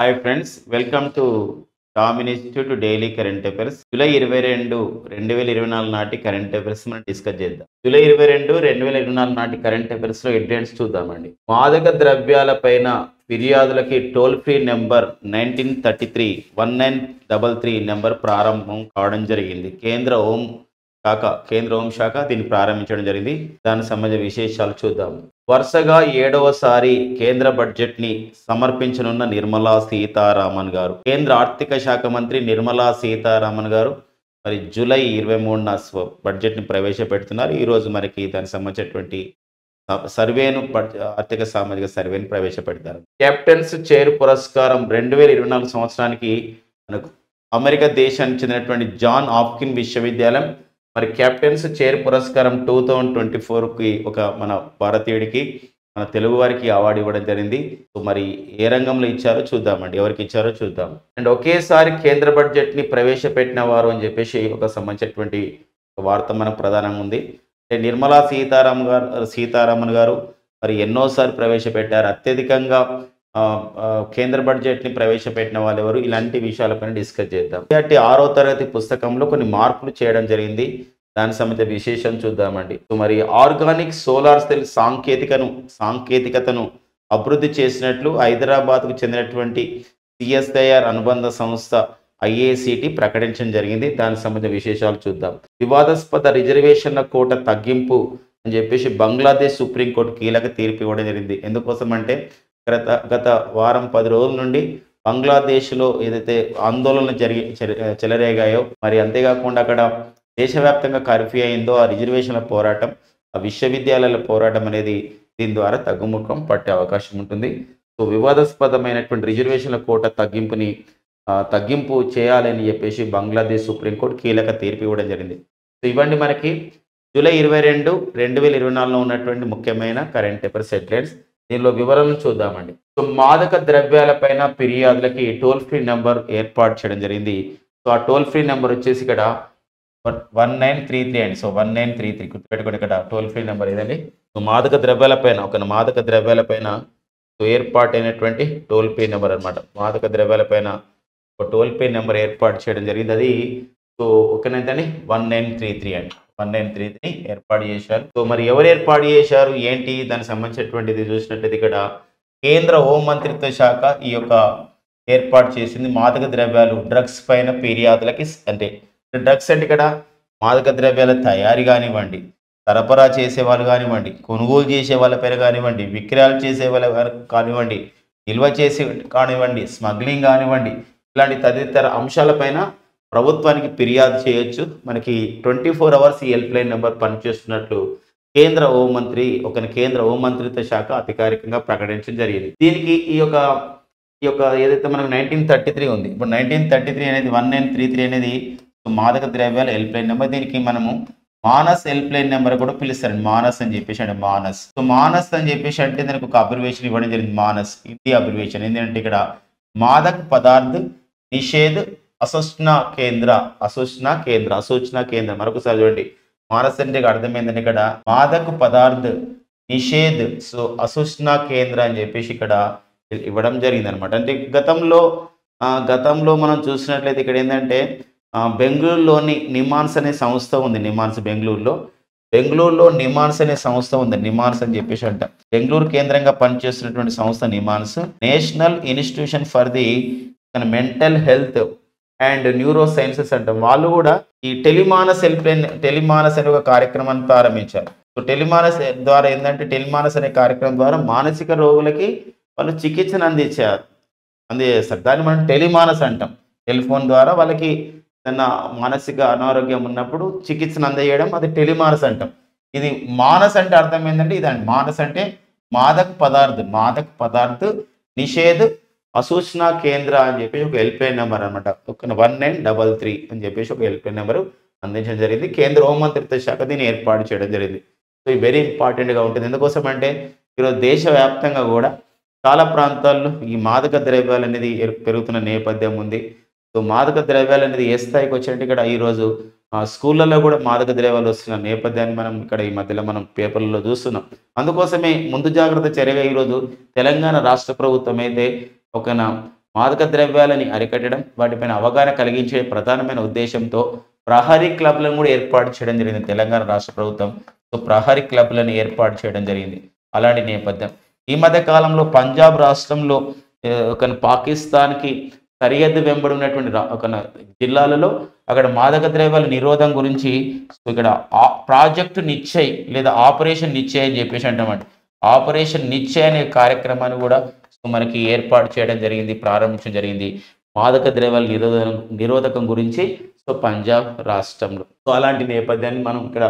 Hi friends, welcome to Damin institute daily current affairs. July 22, 2024 నాటి current affairs మనం discuss చేద్దాం. జూలై 22, 2024 నాటి కరెంట్ అఫైర్స్ లో హెడ్లైన్స్ చూద్దామండి. మాదక ద్రవ్యాలపైన ఫిర్యాదులకి టోల్ ఫ్రీ నెంబర్ 1933 నెంబర్ ప్రారంభం కావడం జరిగింది. కేంద్ర హోంశాఖ దీన్ని ప్రారంభించడం జరిగింది. దానికి సంబంధించిన విశేషాలు చూద్దాం. వరుసగా 7వసారి కేంద్ర బడ్జెట్ ని సమర్పించనున్న నిర్మలా సీతారామన్ గారు. కేంద్ర ఆర్థిక శాఖ మంత్రి నిర్మలా సీతారామన్ గారు మరి జూలై 23న బడ్జెట్ ని ప్రవేశపెడుతున్నారు. ఈ రోజు మనకి దానికి సంబంధించినటువంటి ఆర్థిక సామాజిక సర్వేను ప్రవేశపెడతారు. కెప్టెన్స్ చైర్ పురస్కారం 2024 సంవత్సరానికి మనకు అమెరికా దేశానికి చెందినటువంటి జాన్ హాప్కిన్స్ విశ్వవిద్యాలయం మరి కెప్టెన్స్ చైర్ పురస్కారం 2024కి ఒక మన భారతీయుడికి, మన తెలుగు వారికి అవార్డు ఇవ్వడం జరిగింది. మరి ఏ రంగంలో ఇచ్చారో చూద్దామండి, ఎవరికి ఇచ్చారో చూద్దాం. అండ్ ఒకేసారి కేంద్ర బడ్జెట్ ని ప్రవేశపెట్టిన వారు అని చెప్పేసి ఒక సంబంధించినటువంటి వార్త మనకు ప్రధానంగా ఉంది. నిర్మలా సీతారామన్ గారు మరి ఎన్నోసార్లు ప్రవేశపెట్టారు, అత్యధికంగా కేంద్ర బడ్జెట్ ని ప్రవేశపెట్టిన వాళ్ళు ఎవరు, ఇలాంటి విషయాలపైన డిస్కస్ చేద్దాం. 6వ తరగతి పుస్తకంలో కొన్ని మార్పులు చేయడం జరిగింది. దానికి సంబంధించిన విశేషం చూద్దామండి. మరి ఆర్గానిక్ సోలార్ సెల్ సాంకేతికతను అభివృద్ధి చేసినట్లు హైదరాబాద్కు చెందినటువంటి సిఎస్ఐఆర్ అనుబంధ సంస్థ IACT ప్రకటించడం జరిగింది. దానికి సంబంధించిన విశేషాలు చూద్దాం. వివాదాస్పద రిజర్వేషన్ల కోట తగ్గింపు అని చెప్పేసి బంగ్లాదేశ్ సుప్రీంకోర్టు కీలక తీర్పు ఇవ్వడం జరిగింది. ఎందుకోసం అంటే గత వారం 10 రోజుల నుండి బంగ్లాదేశ్లో ఏదైతే ఆందోళనలు చెలరేగాయో, మరి అంతేకాకుండా అక్కడ దేశవ్యాప్తంగా కర్ఫ్యూ అయిందో ఆ రిజర్వేషన్ల పోరాటం, ఆ విశ్వవిద్యాలయాల పోరాటం అనేది దీని ద్వారా తగ్గుముఖం పట్టే అవకాశం ఉంటుంది. సో వివాదాస్పదమైనటువంటి రిజర్వేషన్ల కోట తగ్గింపు చేయాలని చెప్పేసి బంగ్లాదేశ్ సుప్రీంకోర్టు కీలక తీర్పు ఇవ్వడం జరిగింది. సో ఇవ్వండి మనకి జూలై 22, 2024లో ఉన్నటువంటి ముఖ్యమైన కరెంట్ అఫైర్స్ హెడ్లైన్స్. దీనిలో వివరాలను చూద్దామండి. సో మాదక ద్రవ్యాలపైన ఫిర్యాదులకి టోల్ ఫ్రీ నెంబర్ ఏర్పాటు చేయడం జరిగింది. సో ఆ టోల్ ఫ్రీ నెంబర్ వచ్చేసి ఇక్కడ 1933 అండి. సో 1933 గుర్తుపెట్టుకోండి, ఇక్కడ టోల్ ఫ్రీ నెంబర్ ఏదండి. సో మాదక ద్రవ్యాలపైన ఏర్పాటైనటువంటి టోల్ ఫ్రీ నెంబర్ అనమాట. మాదక ద్రవ్యాలపైన ఒక టోల్ ఫ్రీ నెంబర్ ఏర్పాటు చేయడం జరిగింది. అది సో ఒకనేదండి 1933 అండి. 1933 ఏర్పాటు చేశారు. సో మరి ఎవరు ఏర్పాటు చేశారు ఏంటి, దానికి సంబంధించినటువంటిది చూసినట్లయితే ఇక్కడ కేంద్ర హోంమంత్రిత్వ శాఖ ఈ యొక్క ఏర్పాటు చేసింది. మాదక ద్రవ్యాలు డ్రగ్స్ పైన ఫిర్యాదులకి, అంటే డ్రగ్స్ అంటే ఇక్కడ మాదక ద్రవ్యాల తయారీ కానివ్వండి, సరఫరా చేసే వాళ్ళు కానివ్వండి, కొనుగోలు చేసే వాళ్ళ పైన కానివ్వండి, విక్రయాలు చేసే వాళ్ళ కానివ్వండి, నిల్వ చేసే కానివ్వండి, స్మగ్లింగ్ కానివ్వండి, ఇలాంటి తదితర అంశాలపైన ప్రభుత్వానికి ఫిర్యాదు చేయొచ్చు. మనకి 24 hours ఈ హెల్ప్ లైన్ నెంబర్ పనిచేస్తున్నట్లు కేంద్ర హోంమంత్రిత్వ శాఖ అధికారికంగా ప్రకటించడం జరిగింది. దీనికి ఈ యొక్క ఏదైతే మనకు 1933 ఉంది, ఇప్పుడు 1933 అనేది 1933 అనేది మాదక ద్రవ్యాల హెల్ప్ లైన్ నెంబర్. దీనికి మనము మానస్ హెల్ప్ లైన్ నెంబర్ కూడా పిలుస్తారండి. మానస్ అని చెప్పేసి అంటే మానస్. సో మానస్ అని చెప్పేసి అంటే దానికి ఒక అబ్రివేషన్ ఇవ్వడం జరిగింది. మానస్ హిందీ అబ్రివేషన్ ఏంటంటే ఇక్కడ మాదక పదార్థ నిషేధ్ అసూచనా కేంద్ర. మరొకసారి చూడండి, మానస్ అంటే అర్థం ఏంటంటే ఇక్కడ మాదక పదార్థ నిషేధ్ అసూచనా కేంద్ర అని చెప్పేసి ఇక్కడ ఇవ్వడం జరిగింది అనమాట. అంటే గతంలో మనం చూసినట్లయితే ఇక్కడ ఏంటంటే బెంగళూరులోని నిమాన్స్ అనే సంస్థ ఉంది. బెంగళూరులో నిమాన్స్ అనే సంస్థ ఉంది. నిమాన్స్ అని చెప్పేసి అంట బెంగళూరు కేంద్రంగా పనిచేస్తున్నటువంటి సంస్థ NIMHANS. National institution for the mental health and neuro sciences అంటాం. వాళ్ళు కూడా ఈ టెలిమానస్ అనే ఒక కార్యక్రమాన్ని ప్రారంభించారు. సో టెలిమానస్ ద్వారా ఏంటంటే టెలిమానస్ అనే కార్యక్రమం ద్వారా మానసిక రోగులకి వాళ్ళు చికిత్సను అందజేస్తారు. దాన్ని మనం టెలిమానస్ అంటాం. టెలిఫోన్ ద్వారా వాళ్ళకి ఏదన్నా మానసిక అనారోగ్యం ఉన్నప్పుడు చికిత్సను అందజేయడం, అది టెలిమానస్ అంటాం. ఇది మానస్ అంటే అర్థం ఏంటంటే ఇదండి. మానస్ అంటే మాదక పదార్థ నిషేధ్ అసూచనా కేంద్ర అని చెప్పేసి ఒక హెల్ప్ లైన్ నెంబర్ అనమాట. 1933 అని చెప్పేసి ఒక హెల్ప్ లైన్ నెంబర్ అందించడం జరిగింది. కేంద్ర హోంమంత్రిత్వ శాఖ దీన్ని ఏర్పాటు చేయడం జరిగింది. సో ఇది వెరీ ఇంపార్టెంట్గా ఉంటుంది. ఎందుకోసం అంటే ఈరోజు దేశవ్యాప్తంగా కూడా చాలా ప్రాంతాల్లో ఈ మాదక ద్రవ్యాలు అనేది పెరుగుతున్న నేపథ్యం ఉంది. సో మాదక ద్రవ్యాలు అనేది ఏ స్థాయికి వచ్చాయంటే ఇక్కడ ఈరోజు స్కూళ్ళల్లో కూడా మాదక ద్రవ్యాలు వస్తున్న నేపథ్యాన్ని మనం ఇక్కడ ఈ మధ్యలో మనం పేపర్లలో చూస్తున్నాం. అందుకోసమే ముందు జాగ్రత్త చర్యగా ఈరోజు తెలంగాణ రాష్ట్ర ప్రభుత్వం అయితే ఒక మాదక ద్రవ్యాలని అరికట్టడం, వాటిపైన అవగాహన కలిగించే ప్రధానమైన ఉద్దేశంతో ప్రహరీ క్లబ్లను కూడా ఏర్పాటు చేయడం జరిగింది తెలంగాణ రాష్ట్ర ప్రభుత్వం. సో ప్రహరీ క్లబ్లను ఏర్పాటు చేయడం జరిగింది. అలాంటి నేపథ్యం ఈ మధ్య కాలంలో పంజాబ్ రాష్ట్రంలో ఒక పాకిస్తాన్కి సరిహద్దు వెంబడి ఉన్నటువంటి ఒక జిల్లాలలో అక్కడ మాదక ద్రవ్యాల నిరోధం గురించి ఇక్కడ ప్రాజెక్టు నిశ్చయ్ లేదా ఆపరేషన్ నిశ్చయ్ అని చెప్పేసి అంటామండి. ఆపరేషన్ నిశ్చయ్ అనే కార్యక్రమాన్ని కూడా మనకి ఏర్పాటు చేయడం జరిగింది, ప్రారంభించడం జరిగింది మాదక ద్రవ్యాల నిరోధకం గురించి పంజాబ్ రాష్ట్రంలో. సో అలాంటి నేపథ్యాన్ని మనం ఇక్కడ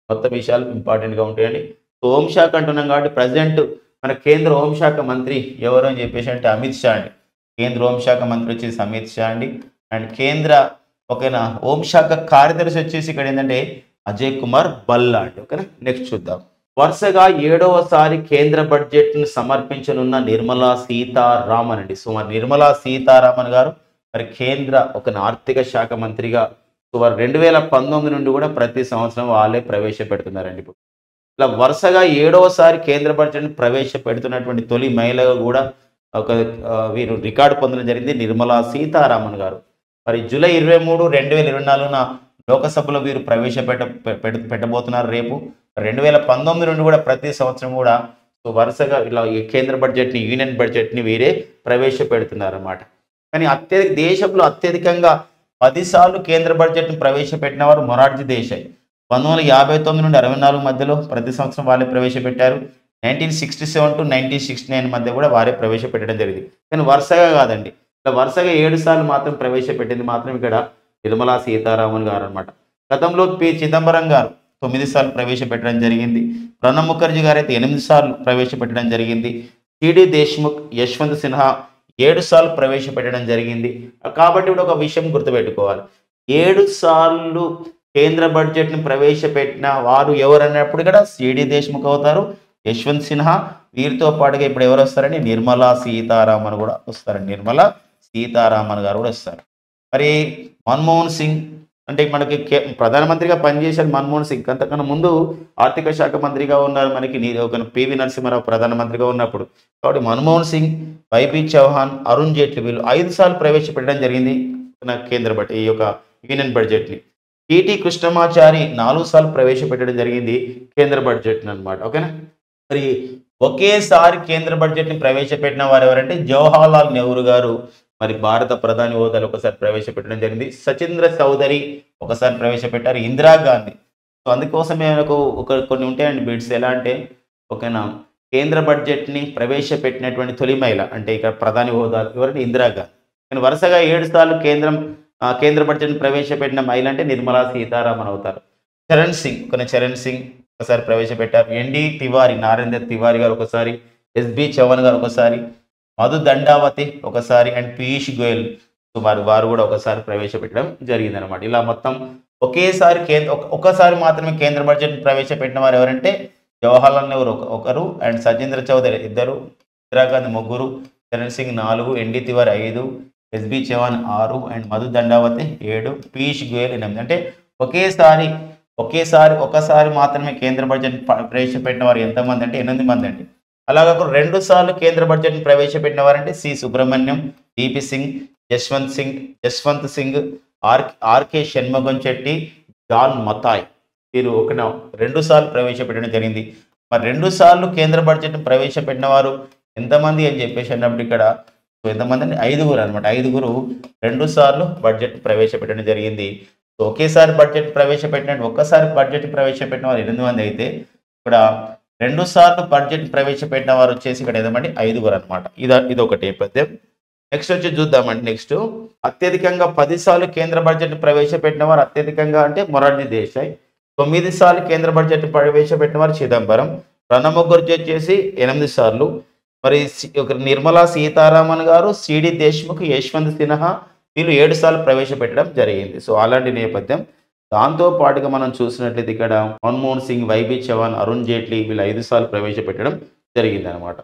కొత్త విషయాలు ఇంపార్టెంట్గా ఉంటాయండి. సో హోంశాఖ అంటున్నాం కాబట్టి ప్రజెంట్ మన కేంద్ర హోంశాఖ మంత్రి ఎవరు అని చెప్పేసి అంటే అమిత్ షా అండి. కేంద్ర హోంశాఖ మంత్రి వచ్చేసి అమిత్ షా అండి. అండ్ కేంద్ర ఓకేనా హోంశాఖ కార్యదర్శి వచ్చేసి ఇక్కడ ఏంటంటే అజయ్ కుమార్ భల్లా అండి. ఓకేనా, నెక్స్ట్ చూద్దాం. వరుసగా 7వసారి కేంద్ర బడ్జెట్ను సమర్పించనున్న నిర్మలా సీతారామన్ అండి. సో మరి నిర్మలా సీతారామన్ గారు మరి కేంద్ర ఒక ఆర్థిక శాఖ మంత్రిగా వారు 2019 నుండి కూడా ప్రతి సంవత్సరం వాళ్ళే ప్రవేశపెడుతున్నారండి. ఇప్పుడు ఇలా వరుసగా 7వసారి కేంద్ర బడ్జెట్ను ప్రవేశపెడుతున్నటువంటి తొలి మహిళగా కూడా వీరు రికార్డు పొందడం జరిగింది నిర్మలా సీతారామన్ గారు. మరి జూలై 23, 2024 లోకసభలో వీరు పెట్టబోతున్నారు రేపు. 2019 నుండి కూడా ప్రతి సంవత్సరం కూడా వరుసగా ఇలా ఈ కేంద్ర బడ్జెట్ని, యూనియన్ బడ్జెట్ని వీరే ప్రవేశపెడుతున్నారు అన్నమాట. కానీ దేశంలో అత్యధికంగా 10 సార్లు కేంద్ర బడ్జెట్ను ప్రవేశపెట్టిన వారు మొరార్జీ దేశాయ్. 1959 నుండి 64 మధ్యలో ప్రతి సంవత్సరం వాళ్ళే ప్రవేశపెట్టారు. 1967 to 1969 మధ్య కూడా వారే ప్రవేశపెట్టడం జరిగింది. కానీ వరుసగా కాదండి, ఇలా వరుసగా 7 సార్లు మాత్రం ప్రవేశపెట్టింది మాత్రం ఇక్కడ నిర్మలా సీతారామన్ గారు అనమాట. గతంలో పి చిదంబరం గారు 9 సార్లు ప్రవేశపెట్టడం జరిగింది. ప్రణబ్ ముఖర్జీ గారు అయితే 8 సార్లు ప్రవేశపెట్టడం జరిగింది. సిడి దేశ్ముఖ్, యశ్వంత్ సిన్హా 7 సార్లు ప్రవేశపెట్టడం జరిగింది. కాబట్టి ఇప్పుడు ఒక విషయం గుర్తుపెట్టుకోవాలి, 7 సార్లు కేంద్ర బడ్జెట్ను ప్రవేశపెట్టిన వారు ఎవరన్నప్పుడు ఇక్కడ సిడి దేశ్ముఖ్ అవుతారు, యశ్వంత్ సిన్హా, వీరితో పాటుగా ఇప్పుడు ఎవరు వస్తారండి నిర్మలా సీతారామన్ కూడా వస్తారండి. నిర్మలా సీతారామన్ గారు కూడా వస్తారు. మరి మన్మోహన్ సింగ్ అంటే మనకి ప్రధానమంత్రిగా పనిచేశారు మన్మోహన్ సింగ్. అంతకన్నా ముందు ఆర్థిక శాఖ మంత్రిగా ఉన్నారు మనకి పివి నరసింహారావు ప్రధానమంత్రిగా ఉన్నప్పుడు. కాబట్టి మన్మోహన్ సింగ్, వైబీ చౌహాన్, అరుణ్ జైట్లీ వీళ్ళు 5 సార్లు ప్రవేశపెట్టడం జరిగింది కేంద్ర బడ్జెట్, ఈ యొక్క యూనియన్ బడ్జెట్ని. టిటి కృష్ణమాచారి 4 సార్లు ప్రవేశపెట్టడం జరిగింది కేంద్ర బడ్జెట్ని అనమాట. ఓకేనా. మరి ఒకేసారి కేంద్ర బడ్జెట్ని ప్రవేశపెట్టిన వారు ఎవరంటే జవహర్లాల్ నెహ్రూ గారు మరి భారత ప్రధాని హోదాలో ఒకసారి ప్రవేశపెట్టడం జరిగింది. సచింద్ర చౌదరి ఒకసారి ప్రవేశపెట్టారు, ఇందిరాగాంధీ. సో అందుకోసమే మనకు కొన్ని ఉంటాయండి బిడ్స్. ఎలా అంటే ఓకేనా, కేంద్ర బడ్జెట్ని ప్రవేశపెట్టినటువంటి తొలి మహిళ అంటే ఇక్కడ ప్రధాని హోదా ఎవరంటే ఇందిరాగాంధీ. కానీ వరుసగా 7 సార్లు కేంద్ర బడ్జెట్ని ప్రవేశపెట్టిన మహిళ అంటే నిర్మలా సీతారామన్ అవుతారు. చరణ్ సింగ్ ఒకసారి ప్రవేశపెట్టారు. ఎన్డి తివారీ, నారేంద్ర తివారీ గారు ఒకసారి, ఎస్బి చౌహాన్ గారు ఒకసారి, మధు దండావతి ఒకసారి, అండ్ పీయూష్ గోయల్ వారు కూడా ఒకసారి ప్రవేశపెట్టడం జరిగింది అనమాట. ఇలా మొత్తం ఒకేసారి ఒకసారి మాత్రమే కేంద్ర బడ్జెట్ ప్రవేశపెట్టిన వారు ఎవరంటే జవహర్లాల్ నెహ్రూ ఒకరు, and Sachendra Chaudhary 2, Indira Gandhi 3, Charan Singh 4, ND Tiwari 5, SB Chauhan 6, and Madhu Dandavate 7, Piyush Goyal 8. అంటే ఒకసారి మాత్రమే కేంద్ర బడ్జెట్ ప్రవేశపెట్టిన వారు ఎంతమంది అంటే 8 మంది అండి. అలాగే 2 సార్లు కేంద్ర బడ్జెట్ని ప్రవేశపెట్టిన వారంటే C Subrahmanyam, DP Singh, Jaswant Singh, RK Shanmugham Chetty, John Mathai వీరు 2 సార్లు ప్రవేశపెట్టడం జరిగింది. మరి 2 సార్లు కేంద్ర బడ్జెట్ని ప్రవేశపెట్టిన వారు ఎంతమంది అని చెప్పేసి అన్నప్పుడు ఇక్కడ ఎంతమంది అంటే 5 అనమాట. 5 2 సార్లు బడ్జెట్ ప్రవేశపెట్టడం జరిగింది. సో ఒకేసారి బడ్జెట్ ఒక్కసారి బడ్జెట్ ప్రవేశపెట్టిన వారు 8 మంది అయితే ఇక్కడ 2 సార్లు బడ్జెట్ ప్రవేశపెట్టిన వారు వచ్చేసి ఇక్కడ ఏదమండి 5 అనమాట. ఇది ఒకటి నేపథ్యం. నెక్స్ట్ వచ్చి చూద్దామండి. నెక్స్ట్ అత్యధికంగా 10 సార్లు కేంద్ర బడ్జెట్ ప్రవేశపెట్టిన వారు అత్యధికంగా అంటే మొరార్జీ దేశాయ్. 9 సార్లు కేంద్ర బడ్జెట్ ప్రవేశపెట్టిన వారు చిదంబరం. ప్రణబ్ ముఖర్జీ వచ్చేసి 8 సార్లు. మరి నిర్మలా సీతారామన్ గారు, సిడి దేశ్ముఖ్, యశ్వంత్ సిన్హా వీళ్ళు 7 సార్లు ప్రవేశపెట్టడం జరిగింది. సో అలాంటి నేపథ్యం. దాంతో పాటుగా మనం చూసినట్లయితే ఇక్కడ మన్మోహన్ సింగ్, వైబీ చౌహాన్, అరుణ్ జైట్లీ వీళ్ళు 5 సార్లు ప్రవేశపెట్టడం జరిగింది అనమాట.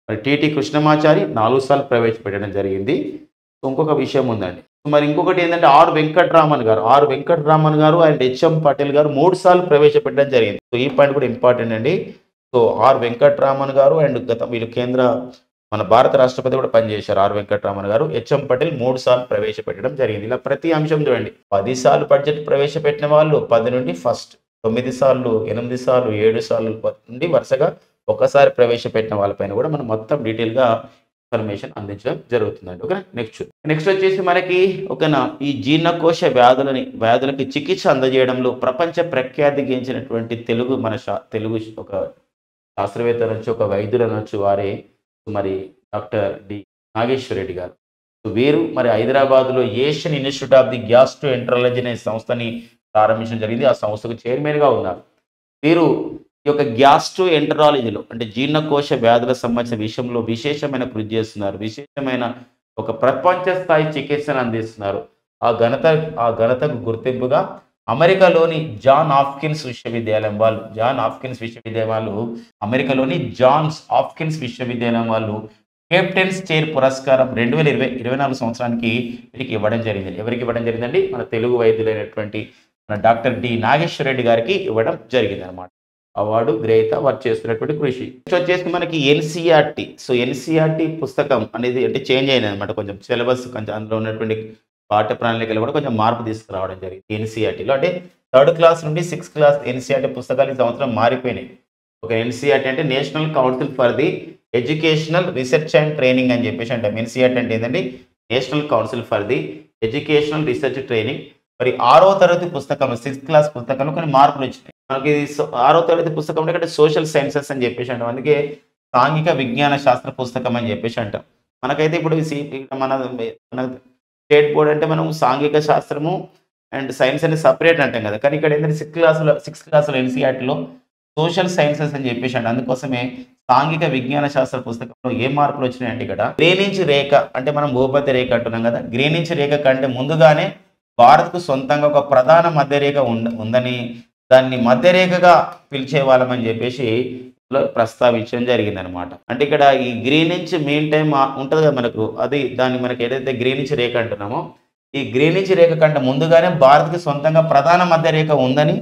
మరి టిటి కృష్ణమాచారి 4 సార్లు ప్రవేశపెట్టడం జరిగింది. ఇంకొక విషయం ఉందండి. మరి ఇంకొకటి ఏంటంటే ఆర్ వెంకటరామన్ గారు అండ్ హెచ్ఎం పటేల్ గారు 3 సార్లు ప్రవేశపెట్టడం జరిగింది. సో ఈ పాయింట్ కూడా ఇంపార్టెంట్ అండి. సో ఆర్ వెంకటరామన్ గారు అండ్ వీళ్ళు కేంద్ర మన భారత రాష్ట్రపతి కూడా పనిచేశారు ఆర్ వెంకటరామన్ గారు. హెచ్ఎం పటేల్ 3 సార్లు ప్రవేశపెట్టడం జరిగింది. ఇలా ప్రతి అంశం చూడండి, 10 సార్లు బడ్జెట్ ప్రవేశపెట్టిన వాళ్ళు 10 నుండి ఫస్ట్, 9 సార్లు, 8 సార్లు, 7 సార్లు నుండి వరుసగా ఒకసారి ప్రవేశపెట్టిన వాళ్ళపైన కూడా మనం మొత్తం డీటెయిల్గా ఇన్ఫర్మేషన్ అందించడం జరుగుతుందండి. ఓకే, నెక్స్ట్ వచ్చేసి మనకి ఓకేనా, ఈ జీర్ణకోశ వ్యాధులకి చికిత్స అందజేయడంలో ప్రపంచ ప్రఖ్యాతి గెలిచినటువంటి తెలుగు ఒక శాస్త్రవేత్త నుంచి, ఒక వైద్యుల నుంచి వారే మరి డాక్టర్ డి నాగేశ్వర రెడ్డి గారు. వీరు మరి హైదరాబాద్లో Asian institute of the gastroenterology అనే సంస్థని ప్రారంభించడం జరిగింది. ఆ సంస్థకు చైర్మన్గా ఉన్నారు. వీరు ఈ యొక్క గ్యాస్ట్రోఎంటరాలజీలో అంటే జీర్ణకోశ వ్యాధుల సంబంధించిన విషయంలో విశేషమైన కృషి చేస్తున్నారు. విశేషమైన ఒక ప్రపంచ స్థాయి చికిత్సను అందిస్తున్నారు. ఆ ఘనతకు గుర్తింపుగా అమెరికాలోని జాన్ హాప్కిన్స్ విశ్వవిద్యాలయం వాళ్ళు అమెరికాలోని జాన్స్ హాప్కిన్స్ విశ్వవిద్యాలయం వాళ్ళు కెప్టెన్స్ చైర్ పురస్కారం 2024 సంవత్సరానికి వీరికి ఇవ్వడం జరిగింది. ఎవరికి ఇవ్వడం జరిగిందండి? మన తెలుగు వైద్యులైనటువంటి మన డాక్టర్ డి నాగేశ్వర రెడ్డి గారికి ఇవ్వడం జరిగింది అనమాట. అవార్డు గ్రహీత, వారు చేస్తున్నటువంటి కృషి. వచ్చేసి మనకి ఎన్సీఆర్టీ. సో ఎన్సీఆర్టీ పుస్తకం అనేది అంటే చేంజ్ అయింది అనమాట. కొంచెం సిలబస్ కొంచెం అందులో ఉన్నటువంటి పాఠ్య ప్రణాళికలు కూడా కొంచెం మార్పు తీసుకురావడం జరిగింది ఎన్సీఆర్టీలో. అంటే 3rd క్లాస్ నుండి 6th క్లాస్ ఎన్సీఆర్టీ పుస్తకాలు ఈ సంవత్సరం మారిపోయినాయి. ఒక ఎన్సీఆర్టీ అంటే national council for the educational research and training అని చెప్పేసి అంటాం. ఎన్సీఆర్టీ అంటే ఏంటంటే national council for the educational research training. మరి 6వ తరగతి పుస్తకం 6th క్లాస్ పుస్తకంలో కొన్ని మార్పులు వచ్చినాయి. మనకి 6వ తరగతి పుస్తకం అంటే సోషల్ సైన్సెస్ అని చెప్పేసి అంటాం. అందుకే సాంఘిక విజ్ఞాన శాస్త్ర పుస్తకం అని చెప్పేసి అంటాం. మనకైతే ఇప్పుడు మన స్టేట్ బోర్డ్ అంటే మనం సాంఘిక శాస్త్రము అండ్ సైన్స్ అని సపరేట్ అంటాం కదా. కానీ ఇక్కడ ఏంటంటే 6th క్లాసులో ఎన్సీఆర్టీలో సోషల్ సైన్సెస్ అని చెప్పేసి అంటాం. అందుకోసమే సాంఘిక విజ్ఞాన శాస్త్ర పుస్తకంలో ఏ మార్పులు వచ్చినాయంటే ఇక్కడ గ్రీనించ్ రేఖ అంటే మనం భూపతి రేఖ అంటున్నాం కదా. గ్రీనించ్ రేఖ కంటే ముందుగానే భారత్కు సొంతంగా ఒక ప్రధాన మధ్యరేఖ ఉందని, దాన్ని మధ్యరేఖగా పిలిచే వాళ్ళమని చెప్పేసి ప్రస్తావించడం జరిగింది అనమాట. అంటే ఇక్కడ ఈ గ్రీనించ్ మెయిన్ టైం ఉంటుంది కదా మనకు, అది దాన్ని మనకి ఏదైతే గ్రీనించ్ రేఖ అంటున్నామో, ఈ గ్రీనించ్ రేఖ కంటే ముందుగానే భారత్కి సొంతంగా ప్రధాన మధ్యరేఖ ఉందని,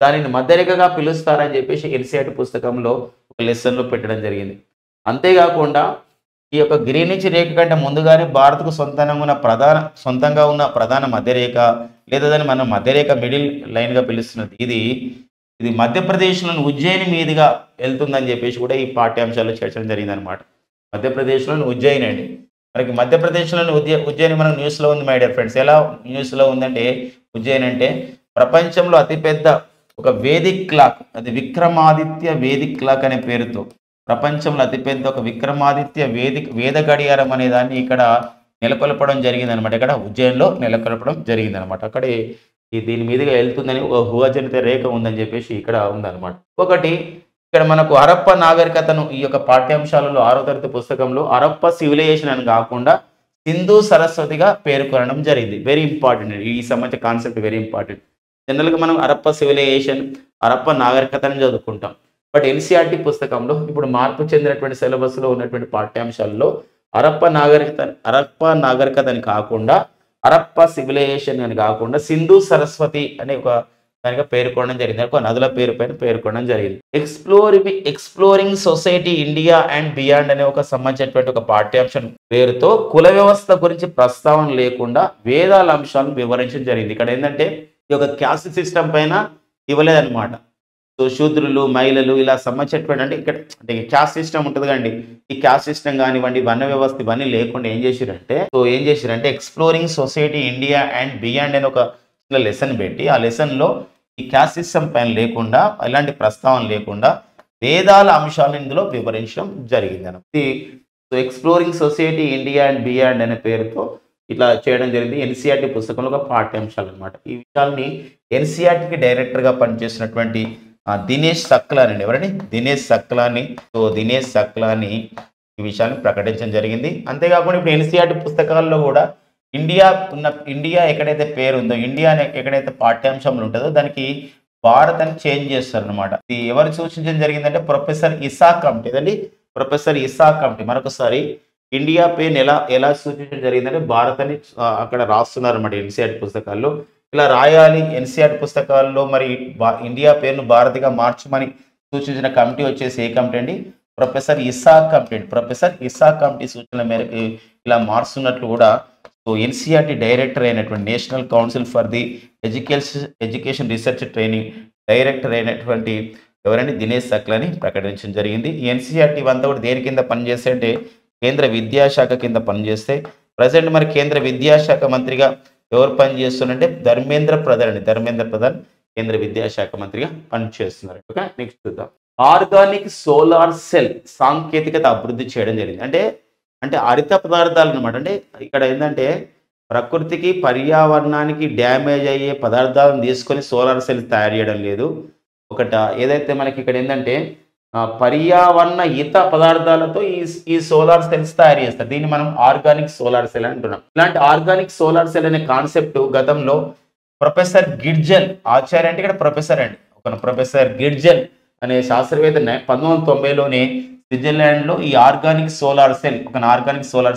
దానిని మధ్యరేఖగా పిలుస్తారని చెప్పేసి ఎన్సీఆర్టీ పుస్తకంలో ఒక లెసన్లో పెట్టడం జరిగింది. అంతేకాకుండా ఈ యొక్క గ్రీనించ్ రేఖ కంటే ముందుగానే భారత్కు సొంతంగా ఉన్న ప్రధాన మధ్యరేఖ లేదా దాన్ని మనం మధ్యరేఖ మిడిల్ లైన్గా పిలుస్తున్నది. ఇది మధ్యప్రదేశ్లోని ఉజ్జయిని మీదుగా వెళ్తుందని చెప్పేసి కూడా ఈ పాఠ్యాంశాల్లో చేర్చడం జరిగింది అనమాట. మధ్యప్రదేశ్లోని ఉజ్జయిని అండి. మనకి మధ్యప్రదేశ్లోని ఉజ్జయిని మనం న్యూస్లో ఉంది మై డియర్ ఫ్రెండ్స్. ఎలా న్యూస్లో ఉందంటే ఉజ్జయిని అంటే ప్రపంచంలో అతిపెద్ద ఒక వేదిక్ క్లాక్, అది విక్రమాదిత్య వేదిక్ క్లాక్ అనే పేరుతో ప్రపంచంలో అతిపెద్ద ఒక విక్రమాదిత్య వేద గడియారం అనే దాన్ని ఇక్కడ నెలకొల్పడం జరిగింది అనమాట. ఇక్కడ ఉజ్జయిన్లో నెలకొల్పడం జరిగింది అనమాట. అక్కడే దీని మీదుగా వెళ్తుందని ఒక ఊహాజనిత రేఖ ఉందని చెప్పేసి ఇక్కడ ఉందన్నమాట. ఒకటి ఇక్కడ మనకు హరప్ప నాగరికతను ఈ యొక్క పాఠ్యాంశాలలో 6వ తరగతి పుస్తకంలో హరప్ప సివిలైజేషన్ అని కాకుండా సింధు సరస్వతిగా పేర్కొనడం జరిగింది. Very important. ఈ సంబంధించిన కాన్సెప్ట్ వెరీ ఇంపార్టెంట్. జనరల్గా మనం హరప్ప సివిలైజేషన్, హరప్ప నాగరికతని చదువుకుంటాం. బట్ ఎన్సీఆర్టీ పుస్తకంలో ఇప్పుడు మార్పు చెందినటువంటి సిలబస్లో ఉన్నటువంటి పాఠ్యాంశాల్లో హరప్ప నాగరికత అని కాకుండా, హరప్ప సివిలైజేషన్ అని కాకుండా సింధు సరస్వతి అనే ఒక దానిగా పేర్కొనడం జరిగింది. ఒక నదుల పేరు పైన పేర్కొనడం జరిగింది. Exploring society India and beyond అనే ఒక సంబంధించినటువంటి ఒక పాఠ్యాంశం పేరుతో కుల వ్యవస్థ గురించి ప్రస్తావన లేకుండా వేదాల అంశాలను వివరించడం జరిగింది. ఇక్కడ ఏంటంటే ఈ యొక్క క్యాస్ట్ సిస్టమ్ పైన ఇవ్వలేదన్నమాట. సో శూద్రులు, మహిళలు ఇలా సంబంధించినటువంటి అంటే ఇక్కడ అంటే క్యాస్ట్ సిస్టమ్ ఉంటుంది కండి. ఈ క్యాస్ట్ సిస్టమ్ కానివ్వండి, వర్ణ వ్యవస్థ ఇవన్నీ లేకుండా ఏం చేసిరంటే exploring society India and beyond అని ఒక లెసన్ పెట్టి, ఆ లెసన్లో ఈ క్యాస్ట్ సిస్టమ్ పైన లేకుండా, ఇలాంటి ప్రస్తావన లేకుండా వేదాల అంశాలను ఇందులో వివరించడం జరిగింది అన్నమాట. So exploring society India and beyond అనే పేరుతో ఇట్లా చేయడం జరిగింది. ఎన్సీఆర్టీ పుస్తకంలో ఒక పాఠ్యాంశాలు అనమాట. ఈ విషయాల్ని ఎన్సీఆర్టీకి డైరెక్టర్గా పనిచేసినటువంటి దినేష్ సక్లాని అండి. ఎవరండి? దినేష్ సక్లాని. సో దినేష్ సక్లాని ఈ విషయాన్ని ప్రకటించడం జరిగింది. అంతేకాకుండా ఇప్పుడు ఎన్సీఆర్టీ పుస్తకాల్లో కూడా ఇండియా ఎక్కడైతే పేరు ఉందో, ఇండియా అనే ఎక్కడైతే పాఠ్యాంశంలో ఉంటుందో దానికి భారత్ అని చేంజ్ చేస్తారు అనమాట. ఇది ఎవరు సూచించడం జరిగిందంటే ప్రొఫెసర్ ఇసాక్ కమిటీ. ఏదండి? Professor Isaac committee. మరొకసారి ఇండియా పేరుని ఎలా సూచించడం జరిగిందంటే భారత్ అని అక్కడ రాస్తున్నారు అనమాట ఎన్సీఆర్టీ పుస్తకాల్లో. ఇలా రాయాలి ఎన్సీఆర్టీ పుస్తకాల్లో. మరి ఇండియా పేరును భారత్గా మార్చమని సూచించిన కమిటీ వచ్చేసి ఏ కమిటీ అండి? ప్రొఫెసర్ ఇసాక్ కమిటీ సూచనల మేరకు ఇలా మారుస్తున్నట్లు కూడా సో ఎన్సీఆర్టీ డైరెక్టర్ అయినటువంటి national council for the education research training director అయినటువంటి ఎవరండి దినేష్ సక్లాని ప్రకటించడం జరిగింది. ఈ ఎన్సీఆర్టీ అంతా కూడా దేని కింద పనిచేస్తే అంటే కేంద్ర విద్యాశాఖ కింద పనిచేస్తే ప్రజెంట్ మరి కేంద్ర విద్యాశాఖ మంత్రిగా ఎవరు పనిచేస్తున్నారంటే ధర్మేంద్ర ప్రధాన్ కేంద్ర విద్యాశాఖ మంత్రిగా పనిచేస్తున్నారు. ఓకే, నెక్స్ట్ చూద్దాం. ఆర్గానిక్ సోలార్ సెల్ సాంకేతికత అభివృద్ధి చేయడం జరిగింది. అంటే హరిత పదార్థాలు అనమాట. అంటే ఇక్కడ ఏంటంటే ప్రకృతికి పర్యావరణానికి డ్యామేజ్ అయ్యే పదార్థాలను తీసుకొని సోలార్ సెల్ తయారు చేయడం లేదు. ఏదైతే మనకి ఇక్కడ ఏంటంటే పర్యావరణ హిత పదార్థాలతో ఈ సోలార్ సెల్స్ తయారు చేస్తారు. దీన్ని మనం ఆర్గానిక్ సోలార్ సెల్ అంటున్నాం. ఇలాంటి ఆర్గానిక్ సోలార్ సెల్ అనే కాన్సెప్ట్ గతంలో ప్రొఫెసర్ గిడ్జెల్ ఆచార్య అంటే ఇక్కడ ప్రొఫెసర్ గిడ్జెల్ అనే శాస్త్రవేత్త 1990లోనే స్విట్జర్లాండ్లో ఈ ఆర్గానిక్ సోలార్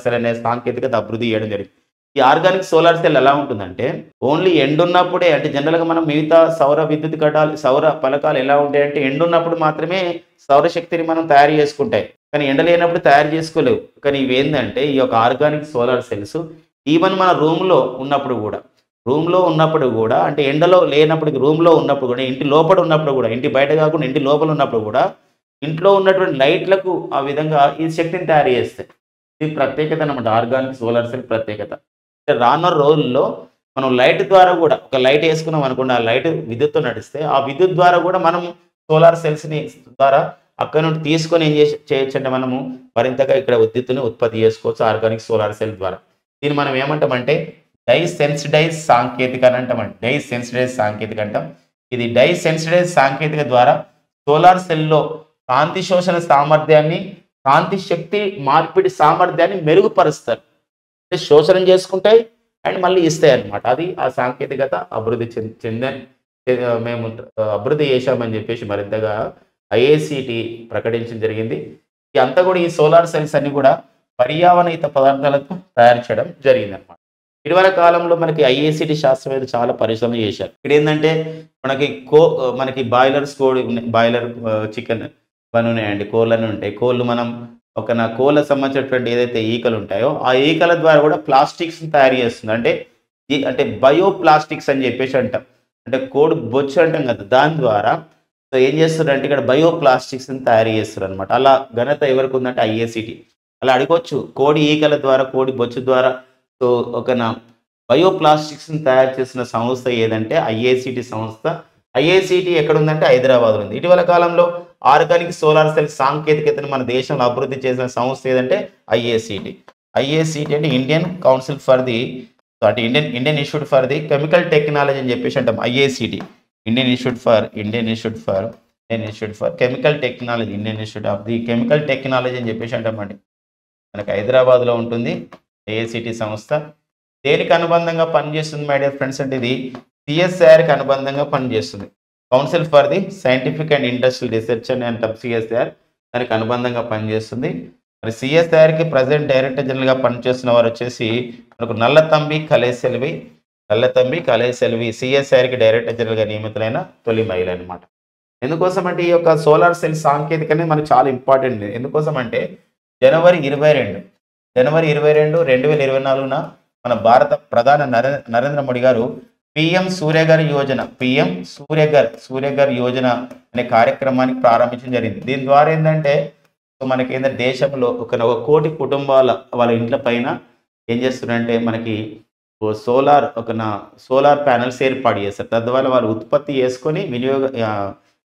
సెల్ అనే సాంకేతికత అభివృద్ధి చేయడం జరిగింది. ఈ ఆర్గానిక్ సోలార్ సెల్ ఎలా ఉంటుందంటే ఓన్లీ ఎండున్నప్పుడే, అంటే జనరల్గా మనం మిగతా సౌర పలకాలు ఎలా ఉంటాయంటే ఎండున్నప్పుడు మాత్రమే సౌరశక్తిని మనం తయారు చేసుకుంటాయి, కానీ ఎండ లేనప్పుడు తయారు చేసుకోలేవు. కానీ ఇవి ఏంటంటే ఈ యొక్క ఆర్గానిక్ సోలార్ సెల్స్ ఈవెన్ మన రూమ్లో ఉన్నప్పుడు కూడా అంటే ఎండలో లేనప్పుడు రూమ్లో ఉన్నప్పుడు కూడా, ఇంటి లోపల ఉన్నప్పుడు కూడా, ఇంటి బయట కాకుండా ఇంటి లోపల ఉన్నప్పుడు కూడా ఇంట్లో ఉన్నటువంటి లైట్లకు ఆ విధంగా ఈ శక్తిని తయారు చేస్తాయి. ఇది ప్రత్యేకత అన్నమాట, ఆర్గానిక్ సోలార్ సెల్ ప్రత్యేకత. అంటే రానున్న రోజుల్లో మనం లైట్ ద్వారా కూడా ఒక లైట్ వేసుకున్నాం అనుకోండి, ఆ లైట్ విద్యుత్తో నడిస్తే ఆ విద్యుత్ ద్వారా కూడా మనం సోలార్ సెల్స్ని ద్వారా అక్కడ నుండి తీసుకొని ఏం చేయొచ్చు అంటే మనము మరింతగా ఇక్కడ విద్యుత్తుని ఉత్పత్తి చేసుకోవచ్చు ఆర్గానిక్ సోలార్ సెల్ ద్వారా. దీన్ని మనం ఏమంటామంటే డై సెన్సిటైజ్ సాంకేతిక అని అంటామండి. ఇది డై సెన్సిటైజ్ సాంకేతిక ద్వారా సోలార్ సెల్లో కాంతి శోషణ సామర్థ్యాన్ని, కాంతి శక్తి మార్పిడి సామర్థ్యాన్ని మెరుగుపరుస్తారు. అంటే శోషణం చేసుకుంటాయి అండ్ మళ్ళీ ఇస్తాయి అన్నమాట. అది ఆ సాంకేతికత మేము అభివృద్ధి చేశామని చెప్పేసి మరింతగా ఐఐసిటి ప్రకటించడం జరిగింది. అంతా కూడా ఈ సోలార్ సెల్స్ అన్ని కూడా పర్యావరణహిత పదార్థాలతో తయారు చేయడం జరిగింది అనమాట. ఇటీవల కాలంలో మనకి ఐఐసిటి శాస్త్రవేత్తలు చాలా పరిశోధన చేశారు. ఇక్కడ ఏంటంటే మనకి బాయిలర్ చికెన్ ఇవన్నీ ఉన్నాయండి, కోళ్ళని ఉంటాయి. కోళ్ళు మనం కోళ్ళకు సంబంధించినటువంటి ఏదైతే ఈకలు ఉంటాయో ఆ ఈకల ద్వారా కూడా ప్లాస్టిక్స్ తయారు చేస్తుంది. అంటే బయో ప్లాస్టిక్స్ అని చెప్పేసి అంటాం. అంటే కోడి బొచ్చు అంటాం కదా, దాని ద్వారా సో ఏం చేస్తారంటే ఇక్కడ బయో ప్లాస్టిక్స్ తయారు చేస్తారు అనమాట. అలా ఘనత ఎవరికి ఉందంటే ఐఐసిటి. అలా అడగొచ్చు, కోడి ఈకల ద్వారా, కోడి బొచ్చు ద్వారా సో బయో ప్లాస్టిక్స్ తయారు చేసిన సంస్థ ఏదంటే ఐఐసిటి సంస్థ. ఐఐసిటి ఎక్కడ ఉందంటే హైదరాబాద్ ఉంది. ఇటీవల కాలంలో ఆర్గానిక్ సోలార్ సెల్ సాంకేతికతను మన దేశంలో అభివృద్ధి చేసిన సంస్థ ఏదంటే ఐఐసిటి అంటే Indian institute for the chemical technology అని చెప్పేసి అంటాం. IICT Indian institute for chemical technology, Indian institute of the chemical technology అని చెప్పేసి అంటామండి. మనకి హైదరాబాద్లో ఉంటుంది ఐఐసిటి సంస్థ. దేనికి అనుబంధంగా పనిచేస్తుంది మై డియర్ ఫ్రెండ్స్ అంటే ఇది సిఎస్ఐఆర్కి అనుబంధంగా పనిచేస్తుంది. Council for the scientific and industrial research అని అంటాం సిఎస్ఐఆర్, దానికి అనుబంధంగా పనిచేస్తుంది. మరి సిఎస్ఐఆర్కి ప్రజెంట్ డైరెక్టర్ జనరల్గా పనిచేస్తున్న వారు వచ్చేసి మనకు నల్లతంబి కలైసెల్వి సిఎస్ఐఆర్కి డైరెక్టర్ జనరల్గా నియమితులైన తొలి మహిళ అనమాట. ఎందుకోసం అంటే ఈ యొక్క సోలార్ సెల్ సాంకేతిక అనేది మనకు చాలా ఇంపార్టెంట్. ఎందుకోసం అంటే జనవరి 22, 2024 మన భారత ప్రధాని నరేంద్ర మోడీ గారు పిఎం సూర్యఘర్ యోజన అనే కార్యక్రమానికి ప్రారంభించడం జరిగింది. దీని ద్వారా ఏంటంటే మనకి ఏంటంటే దేశంలో 1 కోటి కుటుంబాల వాళ్ళ ఇంట్ల పైన ఏం చేస్తున్నారంటే మనకి సోలార్ ప్యానెల్స్ ఏర్పాటు చేస్తారు. తద్వారా వాళ్ళు ఉత్పత్తి చేసుకొని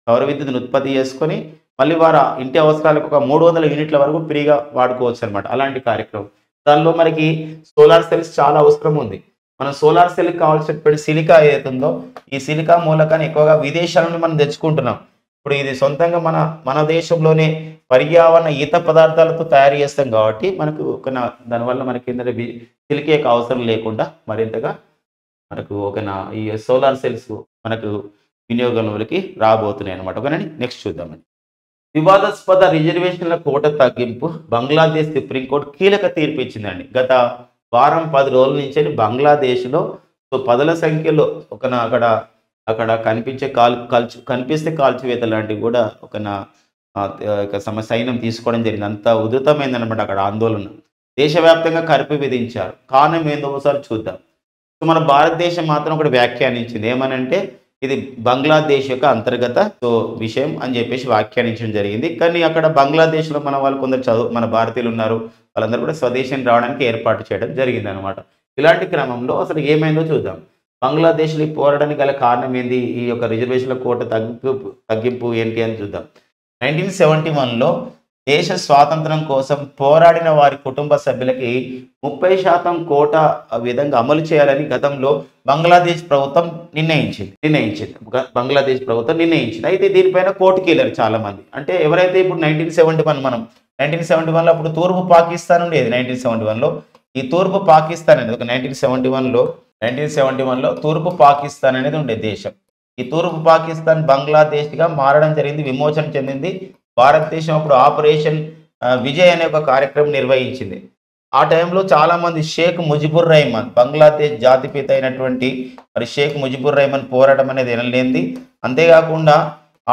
సౌర విద్యుత్తును ఉత్పత్తి చేసుకొని మళ్ళీ వారు ఇంటి అవసరాలకు 300 యూనిట్ల వరకు ఫ్రీగా వాడుకోవచ్చు అనమాట. అలాంటి కార్యక్రమం దానిలో మనకి సోలార్ సెల్స్ చాలా అవసరం ఉంది. మనం సోలార్ సెల్కి కావాల్సినటువంటి సిలికా ఏదైతుందో ఈ సిలికా మూలకాన్ని ఎక్కువగా విదేశాల నుండి మనం తెచ్చుకుంటున్నాం. ఇప్పుడు ఇది సొంతంగా మన దేశంలోనే పర్యావరణ ఈత పదార్థాలతో తయారు చేస్తాం కాబట్టి మనకు దానివల్ల మనకి ఏంటంటే సిలికేకి అవసరం లేకుండా మరింతగా మనకు ఈ సోలార్ సెల్స్ మనకు వినియోగంలోకి రాబోతున్నాయి అనమాట. ఓకేనండి, నెక్స్ట్ చూద్దామండి. వివాదాస్పద రిజర్వేషన్ల కోట తగ్గింపు బంగ్లాదేశ్ సుప్రీంకోర్టు కీలక తీర్పు ఇచ్చిందండి. గత వారం 10 రోజుల నుంచి బంగ్లాదేశ్లో పదుల సంఖ్యలో అక్కడ కనిపిస్తే కాల్చివేత లాంటివి కూడా సైన్యం తీసుకోవడం జరిగింది. అంత ఉధృతమైందనమాట అక్కడ ఆందోళన. దేశవ్యాప్తంగా కర్ఫ్యూ విధించారు. కారణం ఏందో ఒకసారి చూద్దాం. సో మన భారతదేశం మాత్రం ఒకటి వ్యాఖ్యానించింది. ఏమనంటే ఇది బంగ్లాదేశ్ యొక్క అంతర్గత విషయం అని చెప్పేసి వ్యాఖ్యానించడం జరిగింది. కానీ అక్కడ బంగ్లాదేశ్లో మన వాళ్ళు కొందరు మన భారతీయులు ఉన్నారు. వాళ్ళందరూ కూడా స్వదేశం రావడానికి ఏర్పాటు చేయడం జరిగిందనమాట. ఇలాంటి క్రమంలో అసలు ఏమైందో చూద్దాం. బంగ్లాదేశ్లో పోరాడడానికి గల కారణం ఏంది? ఈ యొక్క రిజర్వేషన్ల కోట తగ్గింపు ఏంటి అని చూద్దాం. 1971లో దేశ స్వాతంత్రం కోసం పోరాడిన వారి కుటుంబ సభ్యులకి 30% కోటా విధంగా అమలు చేయాలని గతంలో బంగ్లాదేశ్ ప్రభుత్వం నిర్ణయించింది. బంగ్లాదేశ్ ప్రభుత్వం నిర్ణయించింది. అయితే దీనిపైన కోర్టుకి వెళ్ళారు చాలా మంది. అంటే ఎవరైతే ఇప్పుడు 1971లో అప్పుడు తూర్పు పాకిస్తాన్ ఉండేది. 1971లో ఈ తూర్పు పాకిస్తాన్ అనేది 1971లో తూర్పు పాకిస్తాన్ అనేది ఉండే దేశం. ఈ తూర్పు పాకిస్తాన్ బంగ్లాదేశ్గా మారడం జరిగింది, విమోచన చెందింది. భారతదేశం అప్పుడు ఆపరేషన్ విజయ్ అనే ఒక కార్యక్రమం నిర్వహించింది. ఆ టైంలో చాలామంది షేక్ ముజిబుర్ రెహమాన్, బంగ్లాదేశ్ జాతిపిత అయినటువంటి మరి షేక్ ముజిబుర్ రెహమాన్ పోరాటం అనేది ఎనలేంది. అంతేకాకుండా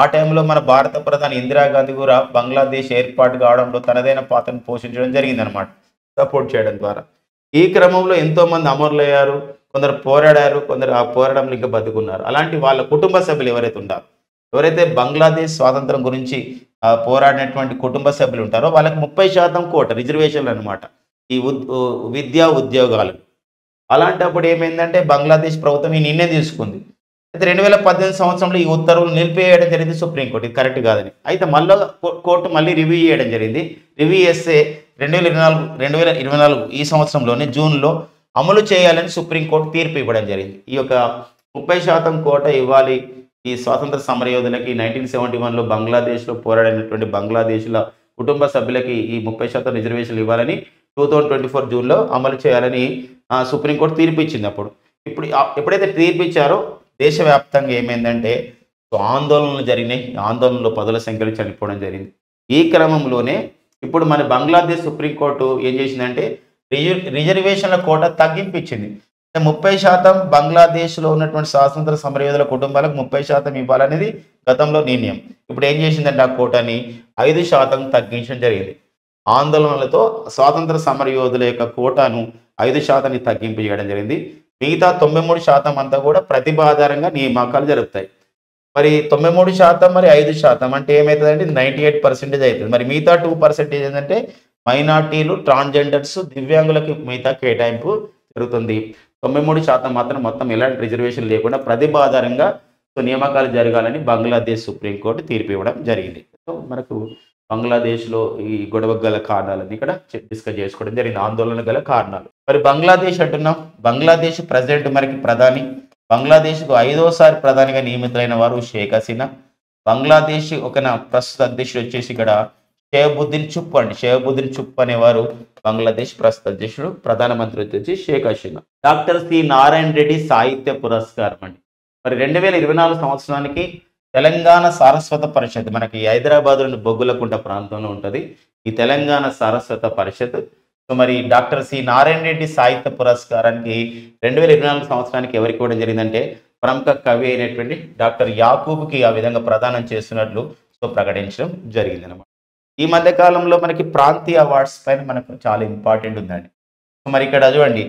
ఆ టైంలో మన భారత ప్రధాని ఇందిరాగాంధీ కూడా బంగ్లాదేశ్ ఏర్పాటు కావడంలో తనదైన పాత్రను పోషించడం జరిగిందనమాట, సపోర్ట్ చేయడం ద్వారా. ఈ క్రమంలో ఎంతోమంది అమరులయ్యారు, కొందరు పోరాడారు, కొందరు ఆ పోరాటంలో ఇంకా బతుకున్నారు. అలాంటి వాళ్ళ కుటుంబ సభ్యులు ఎవరైతే బంగ్లాదేశ్ స్వాతంత్రం గురించి పోరాడినటువంటి కుటుంబ సభ్యులు ఉంటారో వాళ్ళకి 30% కోట రిజర్వేషన్లు అనమాట, ఈ విద్యా ఉద్యోగాలు. అలాంటప్పుడు ఏమైందంటే బంగ్లాదేశ్ ప్రభుత్వం ఈ నిర్ణయం తీసుకుంది. అయితే 2018 సంవత్సరంలో ఈ ఉత్తర్వులు నిలిపివేయడం జరిగింది సుప్రీంకోర్టు, ఇది కరెక్ట్ కాదని. అయితే మళ్ళీ కోర్టు మళ్ళీ రివ్యూ చేయడం జరిగింది. రివ్యూ చేస్తే 2024 ఈ సంవత్సరంలోనే జూన్లో అమలు చేయాలని సుప్రీంకోర్టు తీర్పు ఇవ్వడం జరిగింది. ఈ యొక్క 30% కోట ఇవ్వాలి ఈ స్వాతంత్ర సమరయోధులకి, 1971లో బంగ్లాదేశ్లో పోరాడినటువంటి బంగ్లాదేశ్ల కుటుంబ సభ్యులకి ఈ 30% రిజర్వేషన్లు ఇవ్వాలని 2024 జూన్లో అమలు చేయాలని సుప్రీంకోర్టు తీర్పు ఇచ్చింది. ఎప్పుడైతే తీర్పు ఇచ్చారో దేశవ్యాప్తంగా ఏమైందంటే ఆందోళనలు జరిగినాయి. ఆందోళనలో పదుల సంఖ్యలో చనిపోవడం జరిగింది. ఈ క్రమంలోనే ఇప్పుడు మన బంగ్లాదేశ్ సుప్రీంకోర్టు ఏం చేసిందంటే రిజర్వేషన్ల కోట తగ్గింపించింది. 30% బంగ్లాదేశ్లో ఉన్నటువంటి స్వాతంత్ర సమరయోధుల కుటుంబాలకు 30% ఇవ్వాలనేది గతంలో నిర్ణయం. ఇప్పుడు ఏం చేసిందంటే ఆ కోటని 5% తగ్గించడం జరిగింది. ఆందోళనలతో స్వాతంత్ర సమరయోధుల యొక్క కోటాను 5% తగ్గింపు చేయడం జరిగింది. మిగతా 93% అంతా కూడా ప్రతిభ ఆధారంగా నియామకాలు జరుగుతాయి. మరి 93% మరి 5% అంటే ఏమవుతుందంటే 98% అవుతుంది. మరి మిగతా 2% ఏంటంటే మైనార్టీలు, ట్రాన్స్జెండర్స్, దివ్యాంగులకు మిగతా కేటాయింపు జరుగుతుంది. 93% మాత్రం మొత్తం ఎలాంటి రిజర్వేషన్ లేకుండా ప్రతిభ ఆధారంగా నియామకాలు జరగాలని బంగ్లాదేశ్ సుప్రీంకోర్టు తీర్పు ఇవ్వడం జరిగింది. సో మనకు బంగ్లాదేశ్లో ఈ గొడవ గల కారణాలని ఇక్కడ డిస్కస్ చేసుకోవడం జరిగింది, ఆందోళన గల కారణాలు. మరి బంగ్లాదేశ్ అంటున్నాం, బంగ్లాదేశ్ ప్రెసిడెంట్ మనకి ప్రధాని, బంగ్లాదేశ్కు 5వసారి ప్రధానిగా నియమితులైన వారు షేక్ హసీనా. బంగ్లాదేశ్ ప్రస్తుత అధ్యక్షుడు వచ్చేసి ఇక్కడ షేహబుద్దీన్ చుప్ అనేవారు బంగ్లాదేశ్ ప్రస్తుత అధ్యక్షుడు. ప్రధానమంత్రి వచ్చేసి షేక్ హసీనా. డాక్టర్ సి నారాయణ రెడ్డి సాహిత్య పురస్కారం అండి. మరి 2024 సంవత్సరానికి తెలంగాణ సారస్వత పరిషత్, మనకి హైదరాబాద్లోని బొగ్గులకుంట ప్రాంతంలో ఉంటుంది ఈ తెలంగాణ సారస్వత పరిషత్. సో మరి డాక్టర్ సి నారాయణ రెడ్డి సాహిత్య పురస్కారానికి 2024 సంవత్సరానికి ఎవరికి ఇవ్వడం జరిగిందంటే ప్రముఖ కవి అయినటువంటి డాక్టర్ యాకూబ్కి ఆ విధంగా ప్రదానం చేస్తున్నట్లు ప్రకటించడం జరిగింది అనమాట. ఈ మధ్య కాలంలో మనకి ప్రాంతీయ అవార్డ్స్ పైన మనకు చాలా ఇంపార్టెంట్ ఉందండి. మరి ఇక్కడ చూడండి,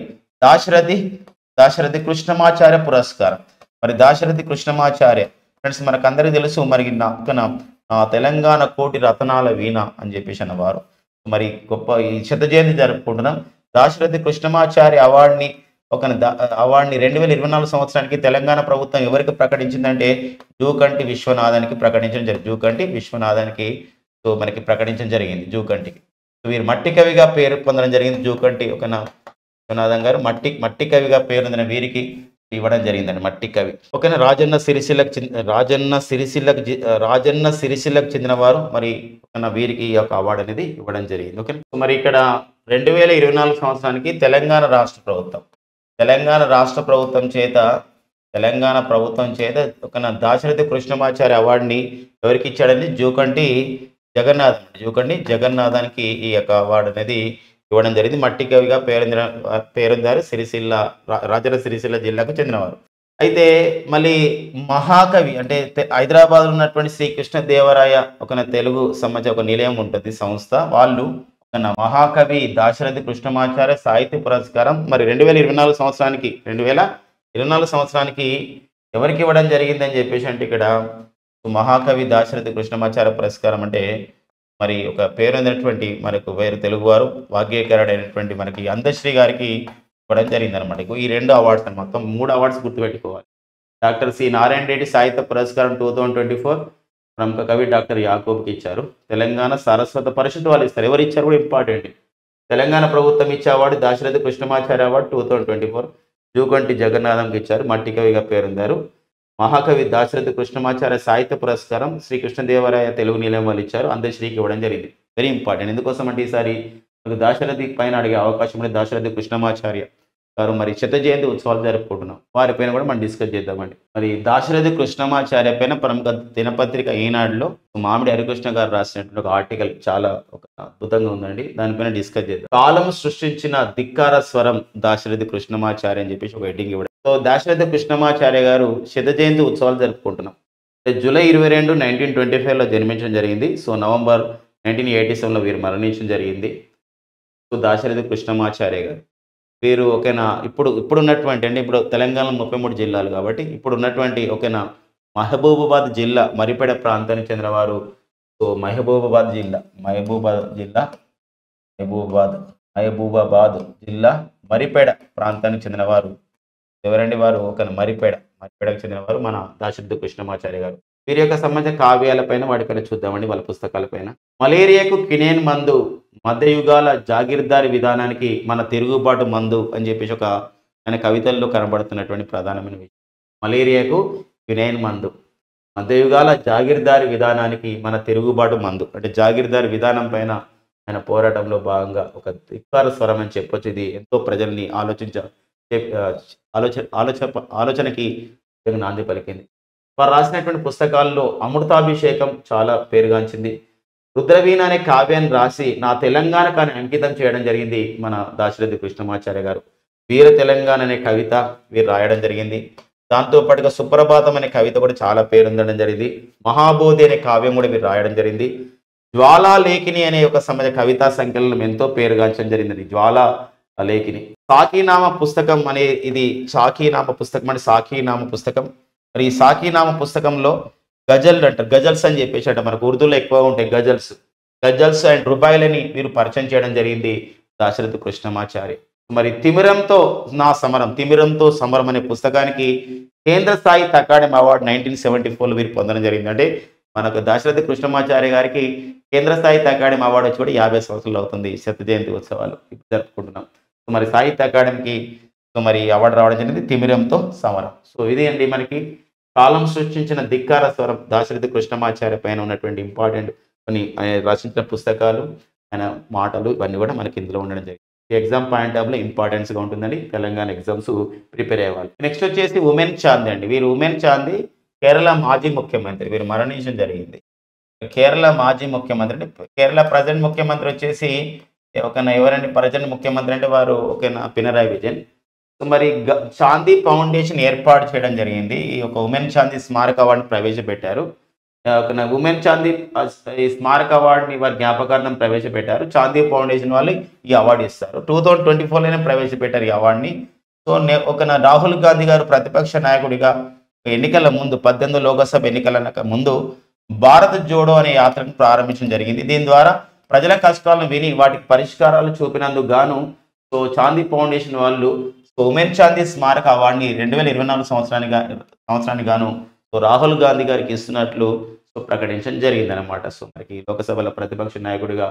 దాశరథి కృష్ణమాచార్య పురస్కారం. మరి దాశరథి కృష్ణమాచార్య ఫ్రెండ్స్ మనకందరికీ తెలుసు, మరి తెలంగాణ కోటి రతనాల వీణ అని చెప్పేసి అన్నవారు. మరి గొప్ప ఈ శత జయంతి జరుపుకుంటున్నాం. దాశరథి కృష్ణమాచార్య అవార్డుని 2024 సంవత్సరానికి తెలంగాణ ప్రభుత్వం ఎవరికి ప్రకటించిందంటే జూకంటి విశ్వనాథానికి ప్రకటించడం జరిగింది. మనకి ప్రకటించడం జరిగింది జూకంటికి. వీరు మట్టి కవిగా పేరు పొందడం జరిగింది. జూకంటి విశ్వనాథం గారు మట్టి కవిగా పేరొందిన వీరికి ఇవ్వడం జరిగిందండి, మట్టి కవి. ఓకేనా. రాజన్న సిరిసిల్లకు చెందిన వారు మరి వీరికి ఈ యొక్క అవార్డు అనేది ఇవ్వడం జరిగింది. ఓకే. మరి ఇక్కడ 2024 సంవత్సరానికి తెలంగాణ రాష్ట్ర ప్రభుత్వం చేత దాశరథి కృష్ణమాచార్య అవార్డుని ఎవరికి ఇచ్చాడని జూకంటి జగన్నాథానికి ఈ యొక్క అవార్డు అనేది ఇవ్వడం జరిగింది. మట్టి కవిగా పేరొందారు రాజన్న సిరిసిల్ల జిల్లాకు చెందినవారు. అయితే మళ్ళీ మహాకవి అంటే హైదరాబాద్లో ఉన్నటువంటి శ్రీకృష్ణదేవరాయ ఒక తెలుగు సంబంధించిన ఒక నిలయం ఉంటుంది సంస్థ. వాళ్ళు ఒక మహాకవి దాశరథి కృష్ణమాచార్య సాహిత్య పురస్కారం మరి 2024 సంవత్సరానికి 2024 సంవత్సరానికి ఎవరికి ఇవ్వడం జరిగిందని చెప్పేసి అంటే ఇక్కడ మహాకవి దాశరథి కృష్ణమాచార్య పురస్కారం అంటే మరి ఒక పేరొందినటువంటి మనకు వేరు తెలుగువారు వాగ్గేయకారుడైనటువంటి మనకి అందశ్రీ గారికి ఇవ్వడం జరిగిందనమాట. ఈ 2 అవార్డ్స్ అని మొత్తం 3 అవార్డ్స్ గుర్తుపెట్టుకోవాలి. డాక్టర్ సి నారాయణ రెడ్డి సాహిత్య పురస్కారం 2024 ప్రముఖ కవి డాక్టర్ యాకూబ్కి ఇచ్చారు. తెలంగాణ సారస్వత పరిషత్ వాళ్ళు ఇస్తారు. ఎవరు ఇచ్చారు కూడా ఇంపార్టెంట్. తెలంగాణ ప్రభుత్వం ఇచ్చే అవార్డు దాశరథి కృష్ణమాచార్య అవార్డు 2024 జూకంటి జగన్నాథంకి ఇచ్చారు. మట్టి కవిగా పేరొందారు. మహాకవి దాశరథి కృష్ణమాచార్య సాహిత్య పురస్కారం శ్రీ కృష్ణదేవరాయ తెలుగు నిలయం వాళ్ళు ఇచ్చారు. అందశ్రీకి ఇవ్వడం జరిగింది. Very important. ఎందుకోసం అంటే ఈసారి మనకు దాశరథి పైన అడిగే అవకాశం ఉంది. దాశరథి కృష్ణమాచార్య గారు మరి శత జయంతి ఉత్సవాలు జరుపుకుంటున్నాం. వారిపైన కూడా మనం డిస్కస్ చేద్దామండి. మరి దాశరథి కృష్ణమాచార్య పైన ప్రముఖ దినపత్రిక ఈనాడులో మామిడి హరికృష్ణ గారు రాసినటువంటి ఒక ఆర్టికల్ చాలా ఒక అద్భుతంగా ఉందండి. దానిపైన డిస్కస్ చేద్దాం. కాలం సృష్టించిన ధిక్కార స్వరం దాశరథి కృష్ణమాచార్య అని చెప్పేసి ఒక హెడ్డింగ్ ఇవ్వడం. సో దాశరథి కృష్ణమాచార్య గారు శత జయంతి ఉత్సవాలు జరుపుకుంటున్నాం. జూలై 22, 1925లో జన్మించడం జరిగింది. సో నవంబర్ 1987లో వీరు మరణించడం జరిగింది. సో దాశరథి కృష్ణమాచార్య గారు వీరు ఓకేనా ఇప్పుడున్నటువంటి అంటే ఇప్పుడు తెలంగాణ 33 జిల్లాలు కాబట్టి ఇప్పుడు ఉన్నటువంటి ఓకేనా మహబూబాబాద్ జిల్లా మరిపేడ ప్రాంతానికి చెందినవారు. సో మహబూబాబాద్ జిల్లా మరిపేడ ప్రాంతానికి చెందినవారు ఎవరండి? వారు ఒక మరిపేడకు చెందినవారు మన దాశరథి కృష్ణమాచార్య గారు. వీరి యొక్క సంబంధించిన కావ్యాలపైన వాటిపైన చూద్దామండి, వాళ్ళ పుస్తకాలపైన. మలేరియాకు కినేన్ మందు, మధ్యయుగాల జాగీర్దారి విధానానికి మన తిరుగుబాటు మందు అని చెప్పేసి ఒక ఆయన కవితల్లో కనబడుతున్నటువంటి ప్రధానమైన విషయం. మలేరియాకు కినేన్ మందు, మధ్యయుగాల జాగీర్దారి విధానానికి మన తిరుగుబాటు మందు. అంటే జాగీర్దారి విధానం పైన ఆయన పోరాటంలో భాగంగా ఒక ధిక్కార స్వరం అని చెప్పొచ్చు. ఇది ఎంతో ప్రజల్ని ఆలోచనకి నాంది పలికింది. వారు రాసినటువంటి పుస్తకాల్లో అమృతాభిషేకం చాలా పేరుగాంచింది. రుద్రవీణ అనే కావ్యాన్ని రాసి నా తెలంగాణకు అంకితం చేయడం జరిగింది మన దాశరథి కృష్ణమాచార్య గారు. వీర తెలంగాణ అనే కవిత వీరు రాయడం జరిగింది. దాంతోపాటుగా సుప్రభాతం అనే కవిత కూడా చాలా పేరొందడం జరిగింది. మహాబోధి అనే కావ్యం కూడా వీరు రాయడం జరిగింది. జ్వాలాలేఖిని అనే ఒక సంబంధ కవితా సంకలనం ఎంతో పేరుగాంచడం జరిగింది. జ్వాలాలేఖిని. సాకీనామ పుస్తకం అనే ఇది సాకీనామ పుస్తకం అంటే సాకీనామ పుస్తకం. మరి ఈ సాకీనామ పుస్తకంలో గజల్ అంటారు, గజల్స్ అని చెప్పేసి అంటే మనకు ఉర్దూలో ఎక్కువ ఉంటాయి గజల్స్ అండ్ రుబాయిలని వీరు పరిచయం చేయడం జరిగింది దాశరథి కృష్ణమాచార్య. మరి తిమిరంతో సమరం అనే పుస్తకానికి కేంద్ర సాహిత్య అకాడమీ అవార్డు 1974లో వీరు పొందడం జరిగింది. అంటే మనకు దాశరథి కృష్ణమాచార్య గారికి కేంద్ర సాహిత్య అకాడమీ అవార్డు వచ్చి కూడా 50 సంవత్సరాలు అవుతుంది. శత జయంతి ఉత్సవాలు ఇప్పుడు జరుపుకుంటున్నాం. సో మరి సాహిత్య అకాడమీకి మరి అవార్డు రావడం జరిగింది తిమిరంతో సమరం. సో ఇది అండి మనకి కాలం సృష్టించిన ధిక్కార స్వరం దాశరథి కృష్ణమాచార్య పైన ఉన్నటువంటి ఇంపార్టెంట్ కొన్ని ఆయన రచించిన పుస్తకాలు, ఆయన మాటలు ఇవన్నీ కూడా మనకి ఇందులో ఉండడం జరిగింది. ఈ ఎగ్జామ్ పాయింట్ ఆఫ్ లో ఇంపార్టెన్స్గా ఉంటుందండి తెలంగాణ ఎగ్జామ్స్ ప్రిపేర్ అయ్యేవాళ్ళు. నెక్స్ట్ వచ్చేసి ఉమెన్ చాందీ అండి. వీరు ఉమెన్ చాందీ కేరళ మాజీ ముఖ్యమంత్రి. వీరు మరణించడం జరిగింది. కేరళ మాజీ ముఖ్యమంత్రి అంటే కేరళ ప్రజెంట్ ముఖ్యమంత్రి వచ్చేసి ఎవరండి? ప్రజెంట్ ముఖ్యమంత్రి అంటే వారు పినరాయి విజయన్. మరి చాందీ ఫౌండేషన్ ఏర్పాటు చేయడం జరిగింది. ఈ ఒక ఉమెన్ చాందీ స్మారక అవార్డుని ప్రవేశపెట్టారు. ఉమెన్ చాందీ ఈ స్మారక అవార్డుని వారి జ్ఞాపకార్థం ప్రవేశపెట్టారు. చాందీ ఫౌండేషన్ వాళ్ళు ఈ అవార్డు ఇస్తారు. 2024లోనే ప్రవేశపెట్టారు ఈ అవార్డుని. సో రాహుల్ గాంధీ గారు ప్రతిపక్ష నాయకుడిగా ఎన్నికల ముందు 18 లోకసభ ఎన్నికల ముందు భారత్ జోడో అనే యాత్రను ప్రారంభించడం జరిగింది. దీని ద్వారా ప్రజల కష్టాలను విని వాటికి పరిష్కారాలు చూపినందుకు గాను సో చాందీ ఫౌండేషన్ వాళ్ళు ఉమెన్ చాందీ స్మారక అవార్డుని 2024 సంవత్సరానికి గాను సో రాహుల్ గాంధీ గారికి ఇస్తున్నట్లు సో ప్రకటించడం జరిగిందనమాట. సో మనకి లోకసభలో ప్రతిపక్ష నాయకుడిగా